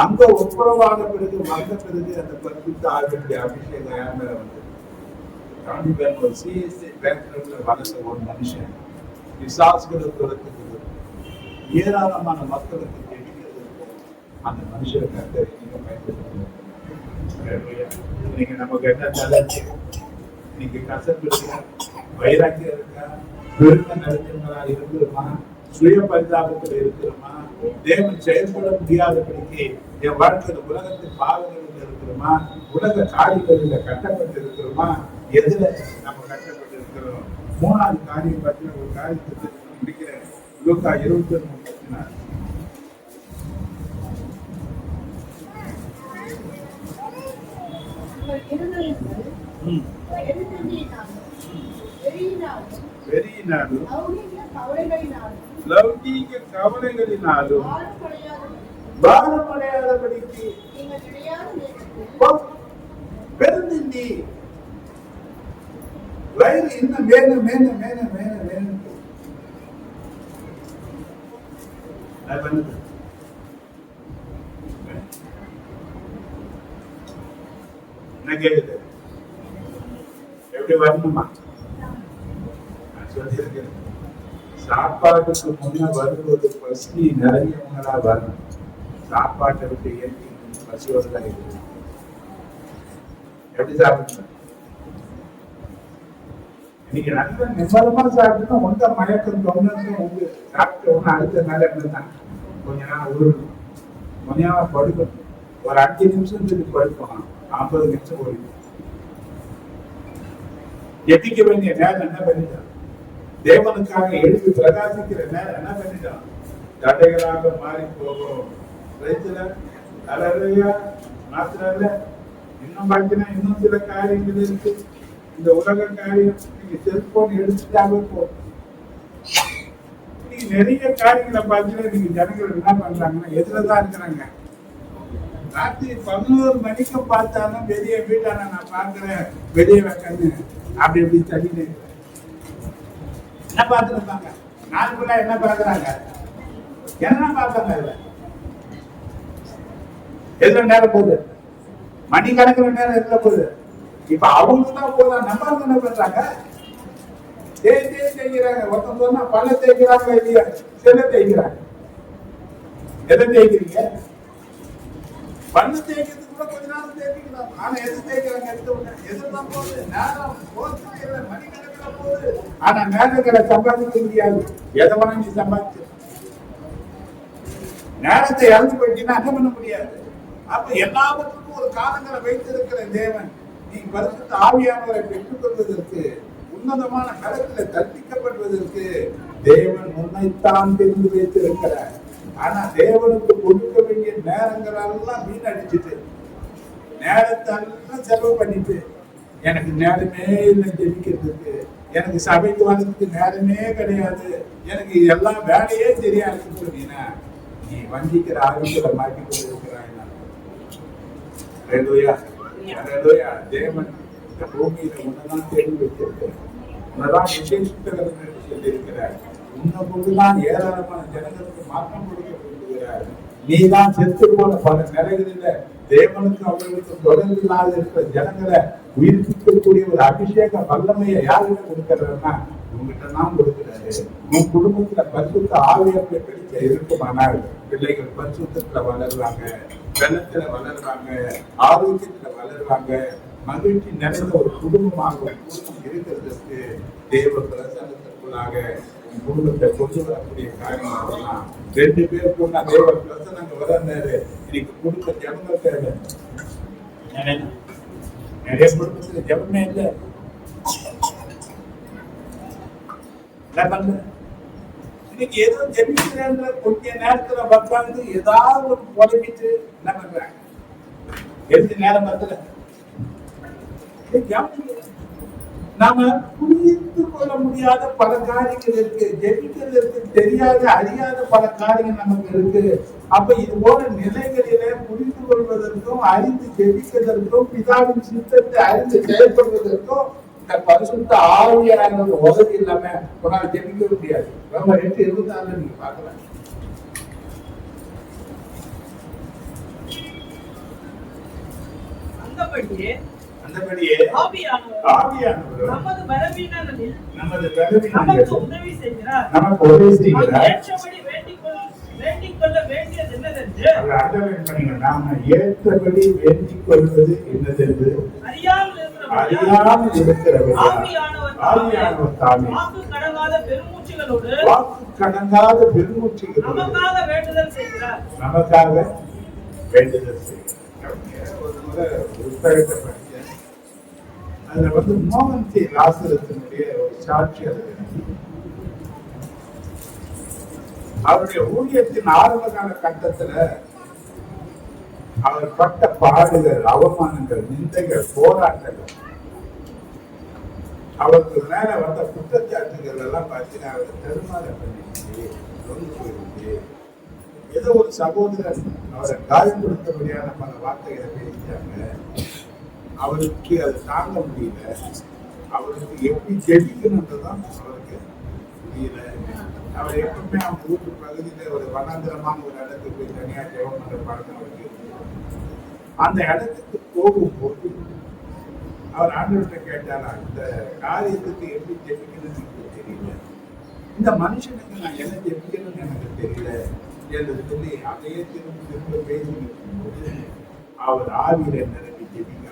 அங்க ஒப்புரவான பிறகு வந்த பிறகு அந்த பரிசுத்த ஆவியுடைய அபிஷேகம் யார் மேல வந்து ஒரு சிஎஸ்ஐ பேங்க்ல வளர்ந்த ஒரு மனுஷன் விசாசுகளை துரத்துக்கு ஏராளமான மக்களுக்கு தெரிவிக்கிறதுக்கும் அந்த மனுஷனை கருத்தை நீங்க பயன்படுத்த. நீங்க நமக்கு என்ன தலைச்சு இன்னைக்கு கசப்பு இருக்கா, வைராக்கியம் இருக்கா, பெருமை நிறைஞ்சவங்களா இருக்கிறோமா, சுய பரிதாபத்தில் இருக்கிறோமா, தேவன் செயல்பட முடியாதபடிக்கு என் வாழ்க்கையில உலகத்தின் பாவங்களில் இருக்கிறோமா, உலக காரியங்களில் கட்டப்பட்டு இருக்கிறோமா, எதுல நம்ம கட்டப்பட்டு இருக்கிறோம்? மூணாவது காரியம் பார்த்தீங்கன்னா ஒரு காரியத்தை முடிக்கிறேன். லூக்கா 21:34. வெறியினாலும் லௌகீக கவலைகளினாலும் பாரமடையாதபடிக்கு பெருந்திண்டி வயிறு இன்னும் வேணும் வேணும் வேணும் வேணும் வேணும். என்ன கேக்குது? எப்படி வரணுமா? நான் சொல்லியிருக்கிறேன், சாப்பாட்டுக்கு முன்ன வருவது பசி நிறையவங்களா வரணும். சாப்பாட்டை விட்டு ஏற்றி பசியோட தான் இருக்கு. எப்படி சாப்பிடணும்? இன்னைக்கு நல்ல நிம்மதமா சாப்பிட்டுனா ஒன்ற மயக்கம் தொண்ணூறு உண்டு. சாப்பிட்ட உடனே அடுத்த நாள் என்னதான் கொஞ்ச நாள் உருணும், கொஞ்ச நாள் படுக்கணும். ஒரு 5 நிமிஷத்துக்கு படுக்கணும், 50 நிமிஷம் ஓடிடும். எட்டிக்க வேண்டிய நேரம் என்ன பண்ணிட்டான்? தேவனுக்காக எழுதி பிரகாசிக்கிற நேரம் என்ன பண்ணிட்டான்? தடைகளாக மாறி போகும். மாத்திர இன்னும் பாத்தீங்கன்னா இன்னும் சில காரியங்கள் இருக்கு. இந்த உலக காரியம் நீங்க செல்போன் எடுத்துட்டாவே போதும். நீங்க நிறைய காரியங்களை பார்த்தீங்கன்னா நீங்க ஜனங்கள் என்ன பண்றாங்கன்னா எதுலதான் இருக்கிறாங்க. ராத்திரி 11 மணிக்கு பார்த்தாலும் வெளியே வீட்டான நான் பாக்குறேன் வெளியே வைக்கன்னு அப்படி எப்படி தள்ளிட்டு என்ன பார்த்துருப்பாங்க. நாளுக்குள்ள என்ன பார்க்கறாங்க, என்ன பார்க்கறாங்க, எதுல நேரம் போகுது, மணி கணக்குற நேரம் எதுல போகுது. இப்ப அவங்களுக்கு தான் போதா, நம்ம என்ன பண்றாங்க, தேய்க்கிறாங்க. ஒருத்தன் சொன்னா பல்ல தேய்க்கிறாங்க இல்லையா, செல்ல தேய்க்கிறாங்க. எதை தேய்க்கிறீங்க? பல்லு தேய்க்கிறது கூட கொஞ்ச நேரம் தேய்க்கலாம். ஆனா எது தேய்க்கிறாங்க? எதுதான் போகுது, நேரம் போகுது, மணி கணக்குல போகுது. ஆனா நேரங்களை சம்பாதிக்க முடியாது. எதை வேணா நீ சம்பாதிச்சு நேரத்தை இறந்து போயிட்டீங்கன்னா என்ன பண்ண முடியாது. அப்ப எல்லாவற்றுக்கும் ஒரு காலங்களை வைத்திருக்கிற தேவன், நீ பரிசுத்த ஆவியானவரை பெற்றுக் கொள்வதற்கு, உன்னதமான கருத்துல கற்பிக்கப்படுவதற்கு தேவன் உன்னைத்தான் தெரிந்து வைத்திருக்கிறார். ஆனா தேவனுக்கு கொடுக்க வேண்டிய நேரங்கள் எல்லாம் வீணடிச்சுட்டு, நேரத்தை எல்லாம் செலவு பண்ணிட்டு, எனக்கு நேரமே இல்லை ஜெபிக்கிறதுக்கு, எனக்கு சபைக்கு வர்றதுக்கு நேரமே கிடையாது, எனக்கு எல்லாம் வேலையே தெரியாதுன்னு சொன்னீங்கன்னா நீ வஞ்சிக்கிற ஆரோக்கியத்தை மாற்றி கொண்டிருக்கிறாய். தேவன் இந்த பூமியில உன்னதான் தெரிந்து வைத்திருக்கிறார், உன்னதான் விசேஷித்தவர்கள் சொல்லியிருக்கிறார். உன்னை கொண்டுதான் ஏராளமான ஜனங்களுக்கு மாற்றம் கொடுக்க விரும்புகிறார். நீதான் செத்து போன பல நிலைகளில தேவனுக்கு அவர்களுக்கு தொடர்பு இல்லாத இருக்கிற ஜனங்களை உயிர்ப்பிக்கக்கூடிய ஒரு அபிஷேக வல்லமையை யாருமே கொடுக்கிறாருன்னா உங்ககிட்ட தான் கொடுக்கிறாரு. உன் குடும்பத்துல பரிசுத்த ஆவியத்தை பிடிக்க இருக்குமானால் பிள்ளைகள் பரிசுத்தத்துல வளருவாங்க, வெள்ளத்துல வளருவாங்க, ஆரோக்கியத்துல வளருவாங்க. மகிழ்ச்சி நிறைந்த ஒரு குடும்பமாக ஒரு குடும்பம் இருக்கிறதுக்கு தேவ பிரசனத்திற்குள்ளாக உன் குடும்பத்தை கொண்டு வரக்கூடிய காரியங்கள்லாம் 2 பேர் கூட தேவ பிரசனங்க வளர்ந்தாரு. இன்னைக்கு குடும்ப ஜபங்கள் தேவை. நிறைய குடும்பத்துல ஜபமே இல்லை. இன்னைக்கு ஏதோ ஜெபிக்கிற கொஞ்ச நேரத்துல உட்காந்து ஏதாவது ஒரு புலம்பிட்டு என்ன பண்றாங்க, எதுக்கு நேரம் பத்தல. நாம புரிந்து கொள்ள முடியாத பல காரியங்கள் இருக்கு, ஜெபிக்கிறதுக்கு தெரியாத அறியாத பல காரியங்கள் நமக்கு இருக்கு. அப்ப இது போல நிலைகளில புரிந்து கொள்வதற்கும் அறிந்து ஜெபிக்கிறதற்கும் பிதாவின் சித்தத்தை அறிந்து செயல்படுவதற்கும் இந்த பரிசுத்த ஆவியான உதவி இல்லாம ஒரு ஜெபிக்க முடியாது. ரொம்ப 8:24 நீங்க பார்க்கலாம். அந்தபடியே ஆவியானவர் நமது பலவீனங்களில் நமக்கு உதவி செய்கிறார். நாம ஏற்றபடி வேண்டிக் கொள்வது என்னதென்று அறியாமல் இருக்கிறவர் ஆவியானவர் தாமே வாக்கு கடங்காத பெருமூச்சுகளோடு நமக்காக வேண்டுதல் செய்கிறார். ஒரு முறை புத்தகத்தை படிச்சேன். அதுல வந்து மோகன் சி லாசரத்தினுடைய ஒரு சாட்சி அது. அவருடைய ஊழியத்தின் ஆரம்ப கால கட்டத்துல அவர் பட்ட பாடுகள், அவமானங்கள், நிந்தைகள், போராட்டங்கள், அவருக்கு மேல வந்த குற்றச்சாட்டுகள் எல்லாம் பார்த்தீங்கன்னா அவர் தருமாறம் பண்ணிச்சு, தொண்டு போயிருக்கு. ஏதோ ஒரு சகோதரன் அவரை காயப்படுத்தபடியான பல வார்த்தைகளை பேசிட்டாங்க. அவருக்கு அது தாங்க முடியல. அவருக்கு எப்படி ஜெபிக்கணுன்றதான் அவருக்கு புரியல. அவர் எப்பவுமே அவங்க வீட்டு பகுதியில ஒரு வனாந்திரமான ஒரு இடத்துக்கு போய் தனியா ஜெபம் பண்ற பழக்கம் அவருக்கு. அந்த இடத்துக்கு போகும்போது அவர் ஆண்டவர்கிட்ட கேட்டாரா, இந்த காரியத்துக்கு எப்படி ஜெபிக்கணும்னு எனக்கு தெரியல, இந்த மனுஷனுக்கு நான் என்ன ஜெபிக்கணும்னு எனக்கு தெரியல என்று சொல்லி அதையே திரும்ப திரும்ப பேசி இருக்கும்போது அவர் ஆவியில நிரம்பி ஜெபிக்க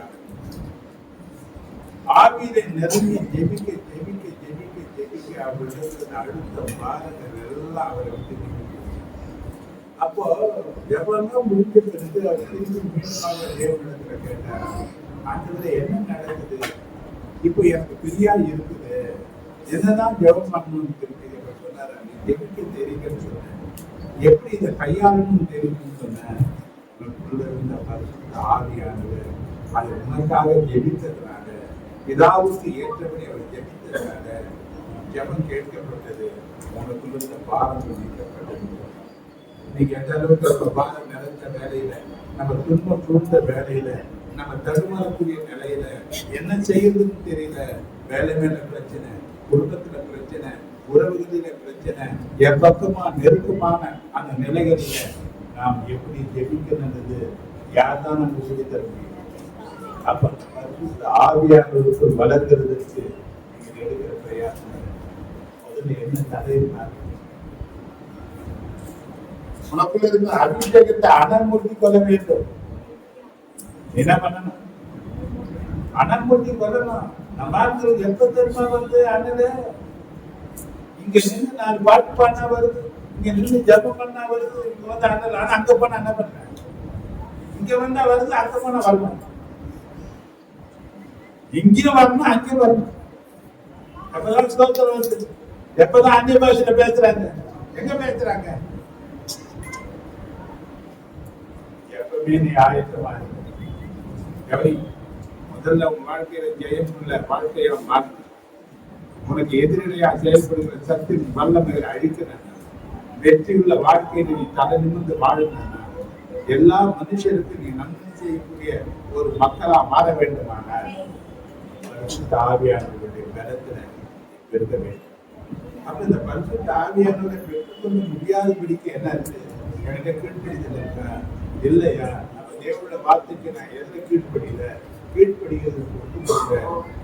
ஆவியில நிரம்பி ஜெபிக்க ஜெபிக்க ஜெபிக்க ஜெபிக்க அவர்களுக்கு அடுத்த பாரங்கள் எல்லாம் அவரை வந்து அப்போ எவ்வளவு முடிஞ்ச பிறகு அவர் திரும்பி மீண்டும் தேவனிடத்துல கேட்டார், ஆண்டவரே என்ன நடக்குது, இப்போ எனக்கு பிரியா இருக்குது, என்னதான் ஜெபம் பண்ணணும்னு இருக்கு. அவர் சொன்னார், நீ ஜெபிக்க தெரியுங்கன்னு சொன்னேன், எப்படி இதை கையாளணும்னு தெரியும்னு சொன்னேன். உனக்குள்ள இருந்த பரிசுத்த ஆவியானவர் அது உனக்காக ஜெபித்ததுனால, பிதாவுக்கு ஏற்றபடி அவர் ஜெபித்ததுனால ஜெபம் கேட்கப்பட்டது, உனக்குள்ள இருந்த பாரங்கள் நீக்கப்பட்டது. இன்னைக்கு எந்த அளவுக்கு நம்ம பாரம் நிறைந்த வேலையில, நம்ம துன்பம் சூழ்ந்த வேலையில, நம்ம தடுமாறக்கூடிய நிலையில என்ன செய்யறதுன்னு தெரியல. வேலை மேல பிரச்சனை, குடும்பத்துல பிரச்சனை, உறவுகளில பிரச்சனை, எப்பக்கமா நெருக்கமான அந்த நிலைகளில நாம் எப்படி ஜெபிக்கணுன்றது யார் தான் நம்ம சொல்லி தர முடியும்? அப்ப ஆவியானவருக்கு வளர்க்கிறதுக்கு நீங்க எடுக்கிற பிரயாசம் முதல்ல என்ன தடையினார்? உனக்குள்ள இருந்த அபிஷேகத்தை அனல்மூட்டி கொள்ள வேண்டும். என்ன பண்ணணும்? அனல்மூட்டி கொள்ளணும். நம்ம எப்ப தெரியுமா வந்து அண்ணல இங்க நின்று 4 பாட்டு பண்ணா வருது, இங்க நின்று ஜபம் பண்ணா வருது, இங்க வந்து அண்ணல். ஆனா அங்க போனா என்ன பண்றேன்? இங்க வந்தா வருது, அங்க போனா வரணும். இங்கேயும் வரணும், அங்கேயும் வரணும். எப்பதான் ஸ்தோத்திரம் வருது, எப்பதான் அந்நிய பாஷையில பேசுறாங்க, எங்க பேசுறாங்க? எப்பவுமே நீ ஆயத்தமா கவனி. முதல்ல உன் வாழ்க்கையில ஜெயம் உள்ள வாழ்க்கையை மாற்று. உனக்கு எதிரிடையா செயல்படுகிற சத்தின் வல்லமைகளை அழிக்கிறேன். வெற்றியுள்ள வாழ்க்கையில நீ தலை நிமிர்ந்து வாழணும். எல்லா மனுஷருக்கும் நீ நன்மை செய்யக்கூடிய ஒரு மக்களா மாற வேண்டுமானால் ஆவியானவருடைய பலத்துல பெருக்க வேண்டும். அப்ப இந்த பரிசுத்த ஆவியானவரை பெற்றுக்கொள்ள முடியாதபடிக்கு என்ன இருக்கு? என்கிட்ட கீழ்ப்படிதல் இருக்கா இல்லையா? நம்ம தேவனோட வார்த்தைக்கு நான் எதுல கீழ்ப்படியில, கீழ்ப்படுகிறதுக்கு ஒட்டுமொத்த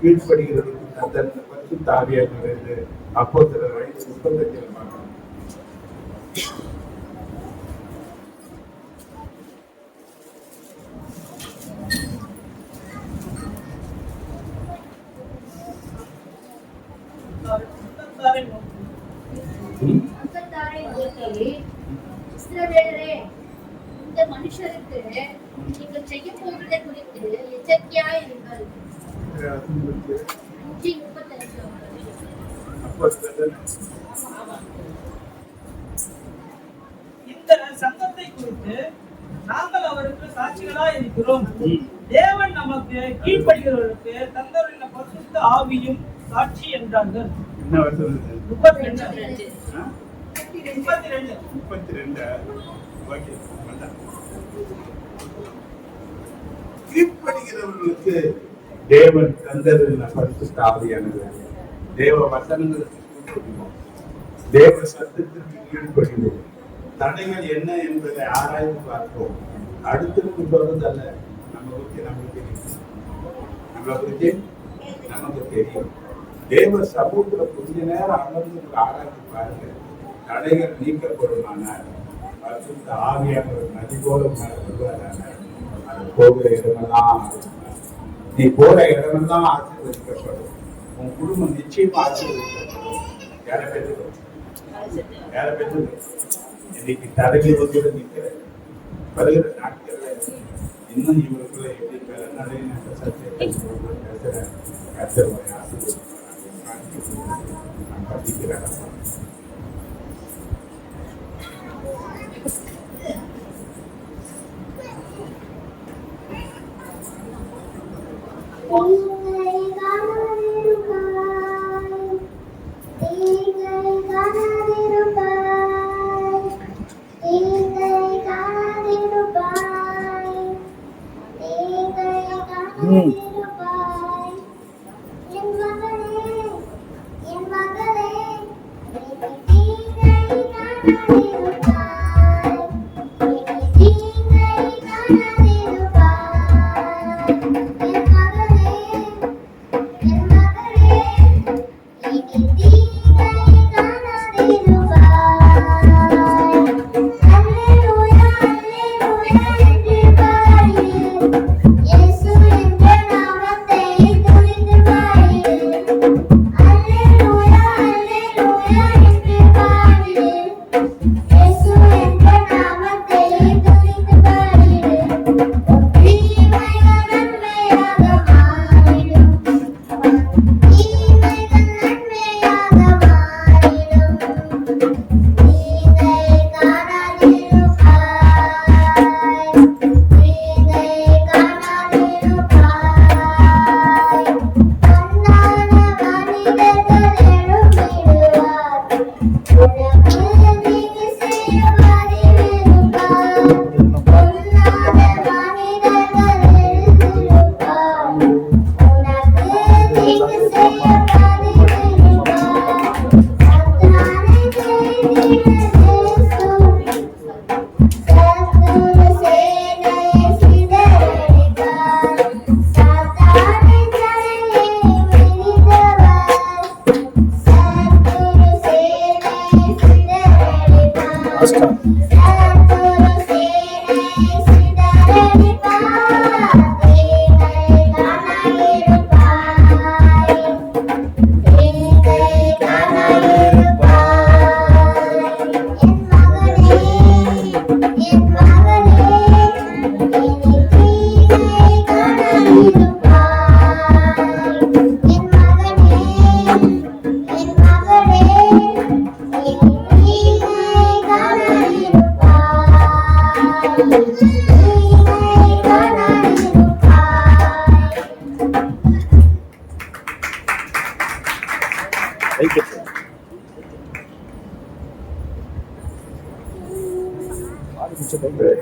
கீழ்ப்படுகிறதுக்கு தந்த பரிசுத்த ஆவியானவர் அப்போஸ்தலர் வயசு 35 பார்க்கணும். இஸ்ரவேலரே, இந்த மனுஷருக்கு நீங்கள் செய்ய போவதை குறித்து எச்சரிக்கையாய் இருங்கள். 5:32. இந்த சங்கத்தை குறித்து நாங்கள் அவருக்கு சாட்சிகளா இருக்கிறோம். தேவன் நமக்கு கீழ்ப்படுகிறவர்களுக்கு தந்தவருள்ள பரிசுத்த ஆவியும் சாட்சி என்றார்கள். என்ன வருஷம்? 32. கீழ்ப்படுகிறவர்களுக்கு தேவன் தந்ததுள்ள பரிசுத்த ஆவியானவர். தேவ வசனங்களுக்கு கீழ்ப்படிவோம், தேவ சத்தத்திற்கு கீழ்ப்படிவோம். தடைகள் என்ன என்பதை ஆராய்ந்து பார்ப்போம். அடுத்தவங்க சொல்றதல்ல, நம்ம குறித்து நமக்கு தெரியும், நம்மளை குறித்து நமக்கு தெரியும். தேவ சமூகத்துல கொஞ்ச நேரம் அமர்ந்து ஆராய்ச்சி பாருங்க. தடைகள் நீக்கப்படுமானால் பரிசுத்த ஆவியானவர் நதி போல வருவாரானால் அது போகிற இடமெல்லாம், நீ போற இடமெல்லாம் ஆசீர்வதிக்கப்படும். உன் குடும்பம் நிச்சயமா ஆசீர்வதிக்கப்படும். யாரை பெற்றுக்கணும்? இன்னைக்கு தடைகள் வந்து நிற்கிற வருகிற நாட்கள்ல இன்னும் இவருக்குள்ள எப்படி பெற நடையின சத்தியத்தை பேசுறேன். கர்த்தருடைய ஆசீர்வாதம் நான் கண்டிக்கிறேன்.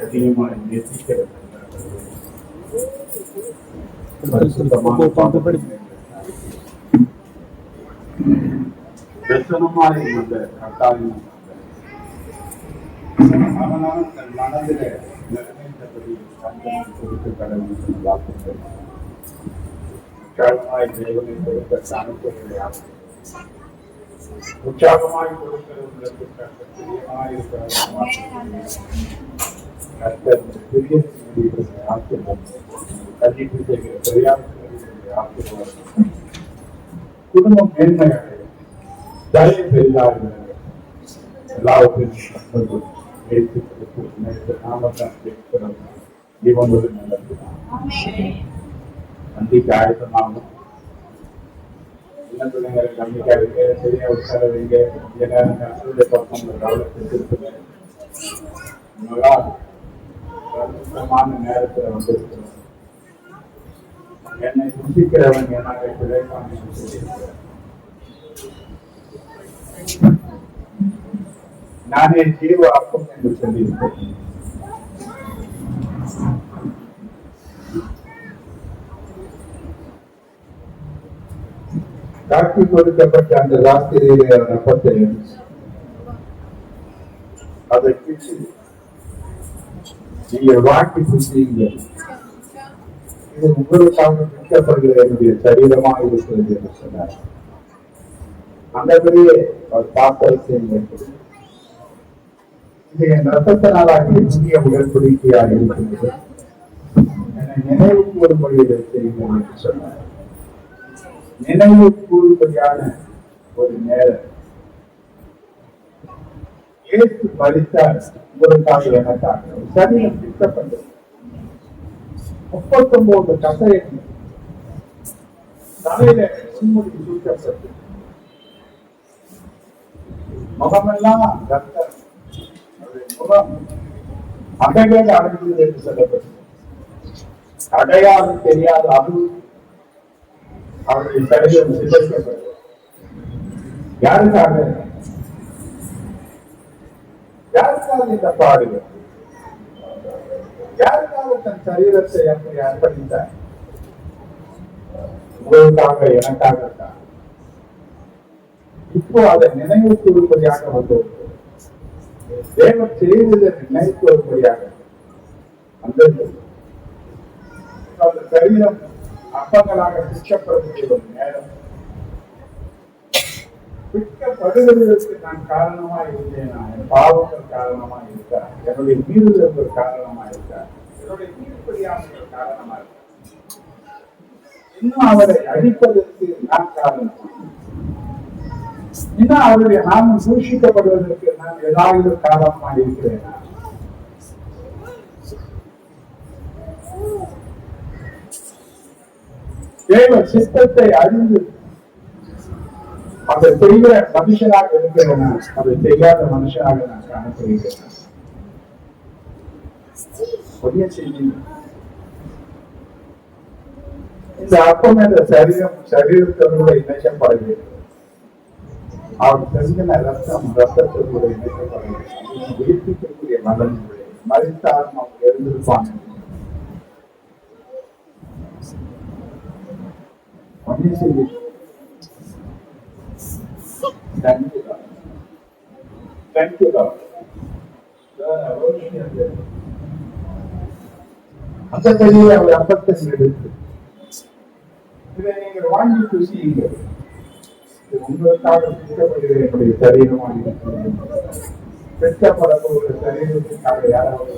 அதிகமாக நேசிக்கிறது தரிசனமாய் வந்த கட்டாயம் அவனால் தன் மனதில் நிறைவேற்றபடி கொடுத்து கடவுள் வாக்குகள் உற்சாகமாய் தேவனை கொடுத்த சாணத்தினுடைய உற்சாகமாய் கொடுக்கிறவர்களுக்கு குடும்பம் மேன்மையாக தயை பெரிதாக எல்லாவற்றையும் நாமத்தான் கேட்கிறோம். இவன் ஒரு நல்லதுதான் நம்பிக்கை ஆயுதமாகும். என்ன சொல்லுங்க, நம்பிக்கை இருக்கு, சரியா உட்காரவீங்க, பக்கம் நேரத்துல வந்திருக்கிறோம். என்னை புசிக்கிறவன் என்னாலே பிழைப்பான் என்று சொல்லியிருக்கிறார். நானே ஜீவ அப்பம் என்று சொல்லியிருக்கிறேன். காட்சி கொடுக்கப்பட்ட அந்த ராத்திரியிலே அப்பத்தை அதை பிச்சு நீங்கள் வாட்டி புசியுங்கள், இது உங்களுக்காக பிடிக்கப்படுகிற என்னுடைய சரீரமாக இருக்கிறது என்று சொன்னார். அந்தபடியே அவர் பாத்திரத்தை இது என் ரத்தத்தினாலாகிய புதிய உடன்படிக்கையாக இருக்கிறது, என்னை நினைவு கூறும்படியை செய்யுங்கள் என்று சொன்னார். நினைவு கூறும்படியான ஒரு நேரம் இயேசு மரித்தார் உங்களுக்காக எனக்காக. சரீரம் திட்டப்பட்டது. 39 கசைகள் தலையில சும்முடி சூட்டப்பட்டு முகமெல்லாம் ரத்தம், முகம் அடையாக அடைந்தது என்று சொல்லப்பட்டது. அடையாளம் தெரியாத அது அவருடைய சரீரம் சிதைக்கப்பட்டது. யாருக்காக இந்த பாடுகள்? யாருக்காக தன் சரீரத்தை அப்படி அர்ப்பணித்தார்? உங்களுக்காக, எனக்காக தான். இப்போ அதை நினைவு கூறும்படியாக வந்தது. தேவன் செய்ததை நினைவு கூறும்படியாக வந்தது. அந்த சரீரம் அப்பங்களாக பிச்சப்படுத்திய ஒரு நேரம். பிற்கப்படுவதற்கு நான் காரணமா இருந்தேன். என் பாவங்கள் காரணமா இருக்கார், என்னுடைய மீறுதல்கள் காரணமா இருக்கார், என்னுடைய மீறுபடியானங்கள் காரணமா இருக்கார். இன்னும் அவரை அழிப்பதற்கு நான் காரணம். இன்னும் அவருடைய நாமம் சூஷிக்கப்படுவதற்கு நான் ஏதாவது காரணமா இருக்கிறேன். தேவ சித்தத்தை அறிந்து அதை செய்கிற மனுஷனாக இருக்கிறேன், அதை செய்யாத மனுஷனாக நான் காணப்படுகிறேன். இந்த அப்பம் என்ற சரீரத்தோடு இணைக்கப்படுகிறது. அவர் செஞ்சன ரத்தத்தோடு இணைக்கப்படுகிறது. உயிர்ப்பிக்கக்கூடிய மதம் மறித்தாலும் அவங்க இருந்திருப்பாங்க. Thank you, God. Thank you, God. அந்தபடியே அவர் அப்பத்தை எடுத்து இதை நீங்கள் வாங்கி ருசியுங்கள். உங்களுக்காக பிடிக்கப்படுகிற என்னுடைய சரீரமாக இருக்கிறது. பெற்றப்படக்கூடிய சரீரத்திற்காக யாராவது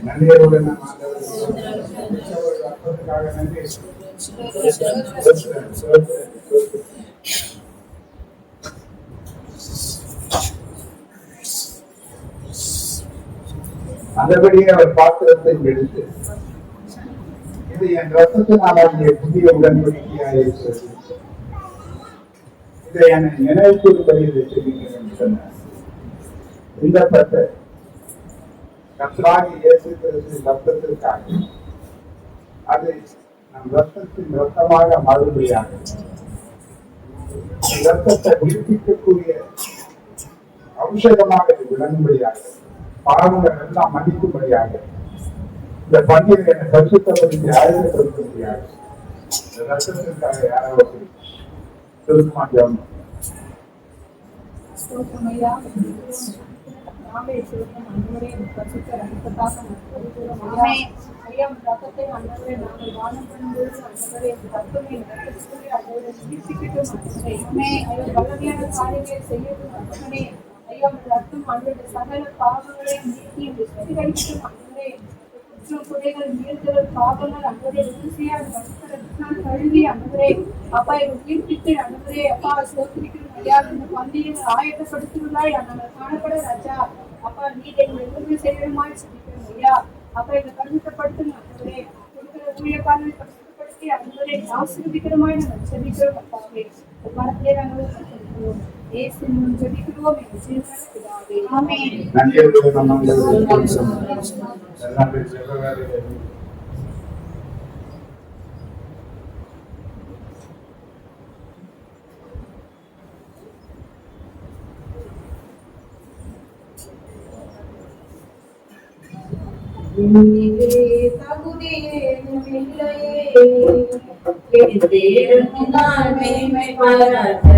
நன்றியோடு அந்தபடியே அவர் பாத்திரத்தை எடுத்து இது என் ரத்தத்தினாலே புதிய உடன்படிக்கையாக இருக்கிறது, இதை என்னை நினைவுபடி வச்சிருக்கிறேன் சொன்னார். இந்த பட்ட கர்த்தராகிய இயேசு கிறிஸ்துவின் ரத்தத்திற்காக அது நம் ரத்தத்தின் ரத்தமாக மாறுபடியாக ரத்தத்தை உயிர்ப்பிக்கக்கூடிய அபிஷேகமாக விளங்கும்படியாக பாவங்கள் எல்லாம் மன்னிக்கும்படியாக இந்த பண்டிகை என்னை பரிசுத்தப்படுத்தி ஆயுதப்படுத்தும்படியாக இந்த ரத்தத்திற்காக யாராவது திருக்குமா ஜெபம். சகல பாவங்களையும் நீக்கி குறைகள் மீறுதல் பாவங்கள் அன்பரே கழுவி அன்பரே அப்பா இவங்க தீர்ப்பித்து அன்பரே அப்பா சோதரிக்கிறோம் ஐயா. இந்த பந்தியை ஆயத்தப்படுத்துவதாய் நாங்கள் காணப்பட ராஜா அப்பா நீங்க எங்களை எதுவுமே செய்யறமாய் சொல்லிக்கிறோம் ஐயா. அப்பா இதை பரிசுத்தப்படுத்துங்க அன்பரே, கொடுக்கிற ஊழியக்காரனை பரிசுத்தப்படுத்தி அன்பரே ஆசீர்வதிக்கிறமாய் நாங்கள் செபிக்கிறோம் அப்பாவே. மரத்திலே நாங்கள் சொல்லிக்கிறோம் இயேசுவின் ஜெபிக்கிறோம் எங்கள் ஜீவனான பிதாவே. ஆமென். தேடும் நான் மேன்மை பாராட்ட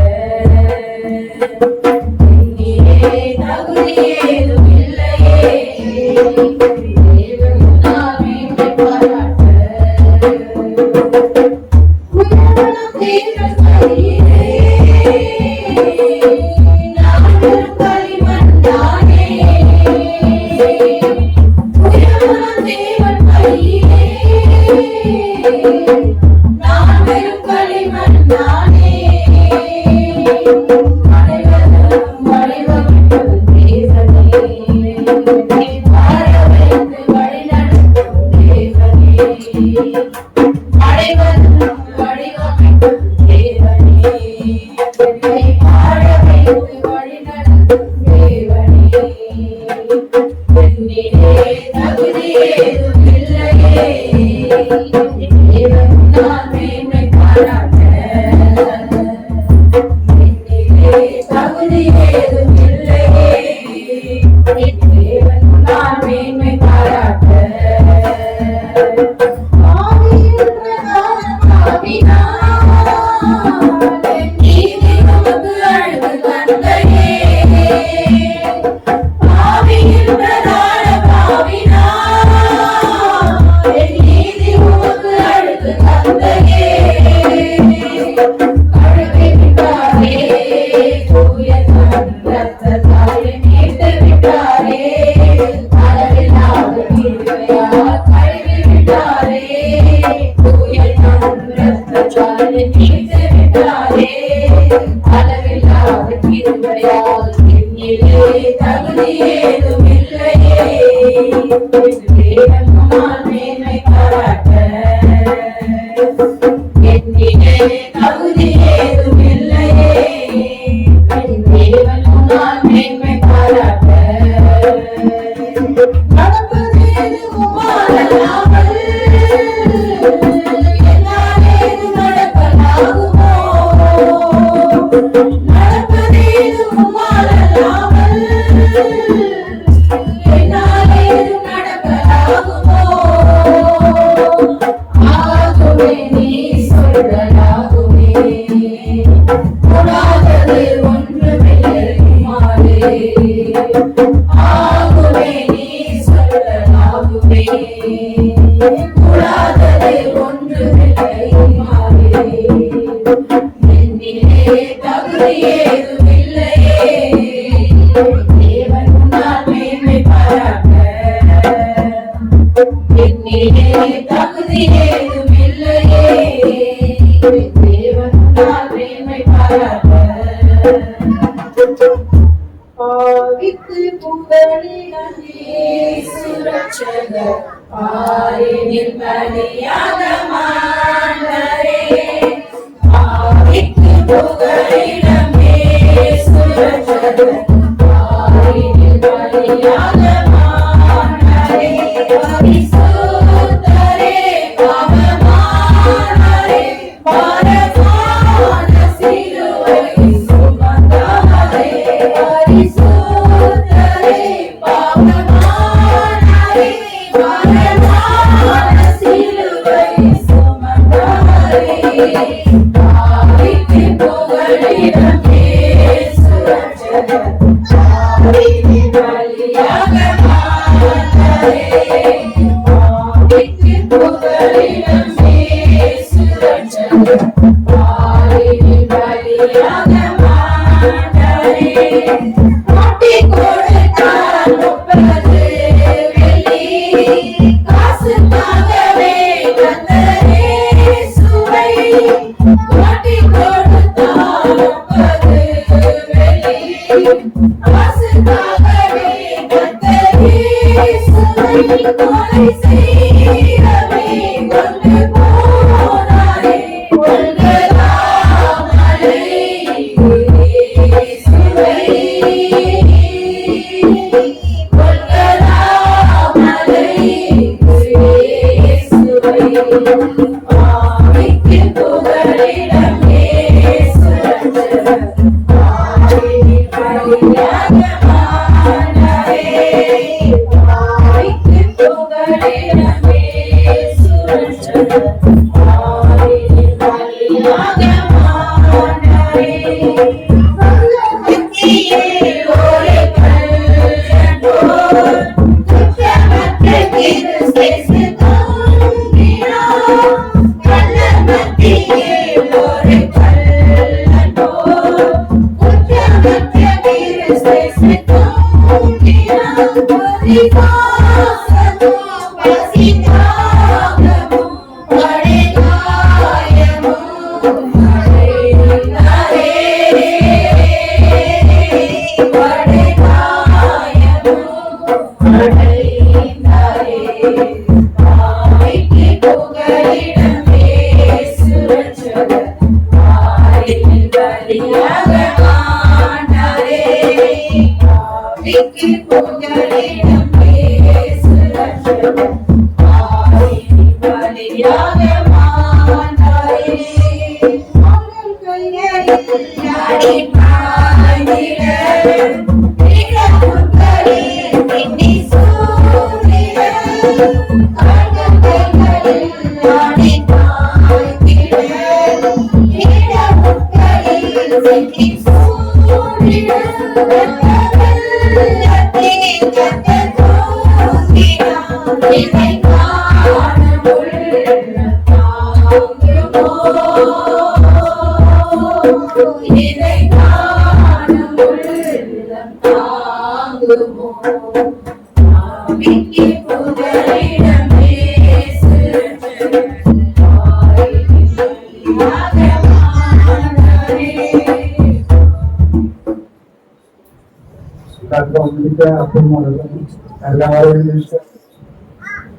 புகழிடமே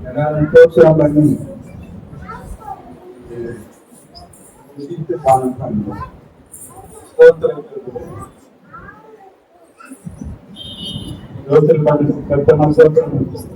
எல்லாரும் தோற்றம் பண்ணி பானம் பண்ணுவோம். ஸ்தோத்திரம் பண்ணி சத்தமா ஸ்தோத்திரம் பண்ணுவோம்.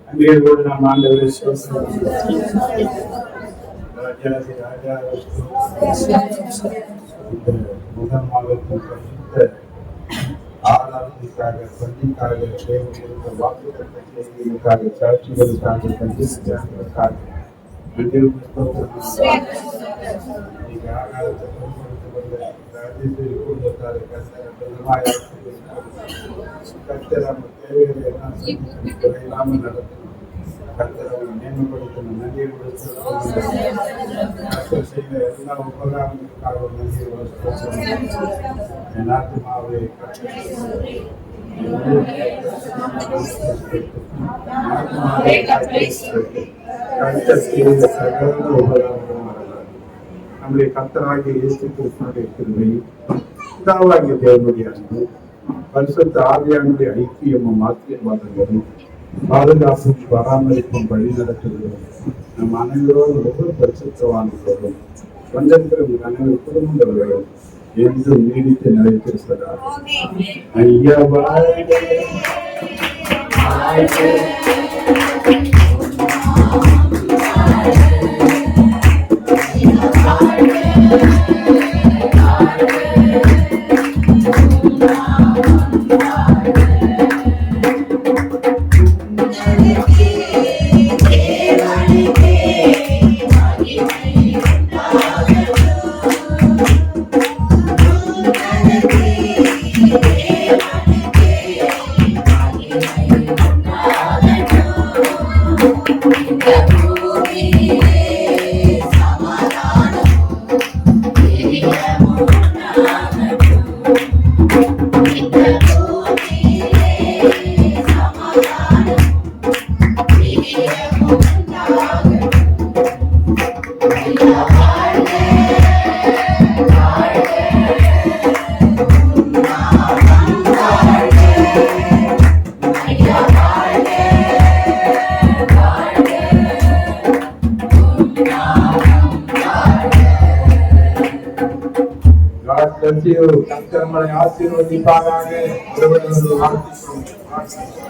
அங்கேயோடு நாம் ஆண்டவரை முதல் மாதத்தில் படித்த ஆராதனைக்காக பள்ளிக்காக தேவைகளுக்கு வாக்குத்தத்த செய்திகளுக்காக சாட்சிகளுக்காக கண்டிப்பாக நீங்க ஆகாரத்தை கர்த்தர் நம்ம தேவைகளை எல்லாம் நடத்தணும். கர்த்தர் அவங்களை மேம்படுத்தணும். நன்றியை கர்த்தர் செய்த எல்லா உபகாரங்களுக்காக நன்றியை என் ஆத்மாவை கர்த்தர் செய்த சகல உபகாரங்களும் நம்முடைய கர்த்தராகிய இயேசு கிறிஸ்துவினுடைய கிருபையும் பிதாவாகிய தேவனுடைய அன்பு பரிசுத்த ஆவியானுடைய ஐக்கியமும் ஆசீர்வாதங்களும் பாதுகாப்பும் பராமரிப்பும் வழி நடத்துகிறோம். நம் அனைவரோடு ஒவ்வொரு பரிசுத்தவான்களோடும் வந்திருக்கிற அனைவரு குடும்பங்களோடும் என்றும் நீடித்து நிலைத்திருப்பதாக. ஐயா God bless you. கர்த்தர் உங்களை ஆசீர்வதிப்பாராக. ஒருவரை ஒருவர் வாழ்த்திக் கொள்ளுங்கள்.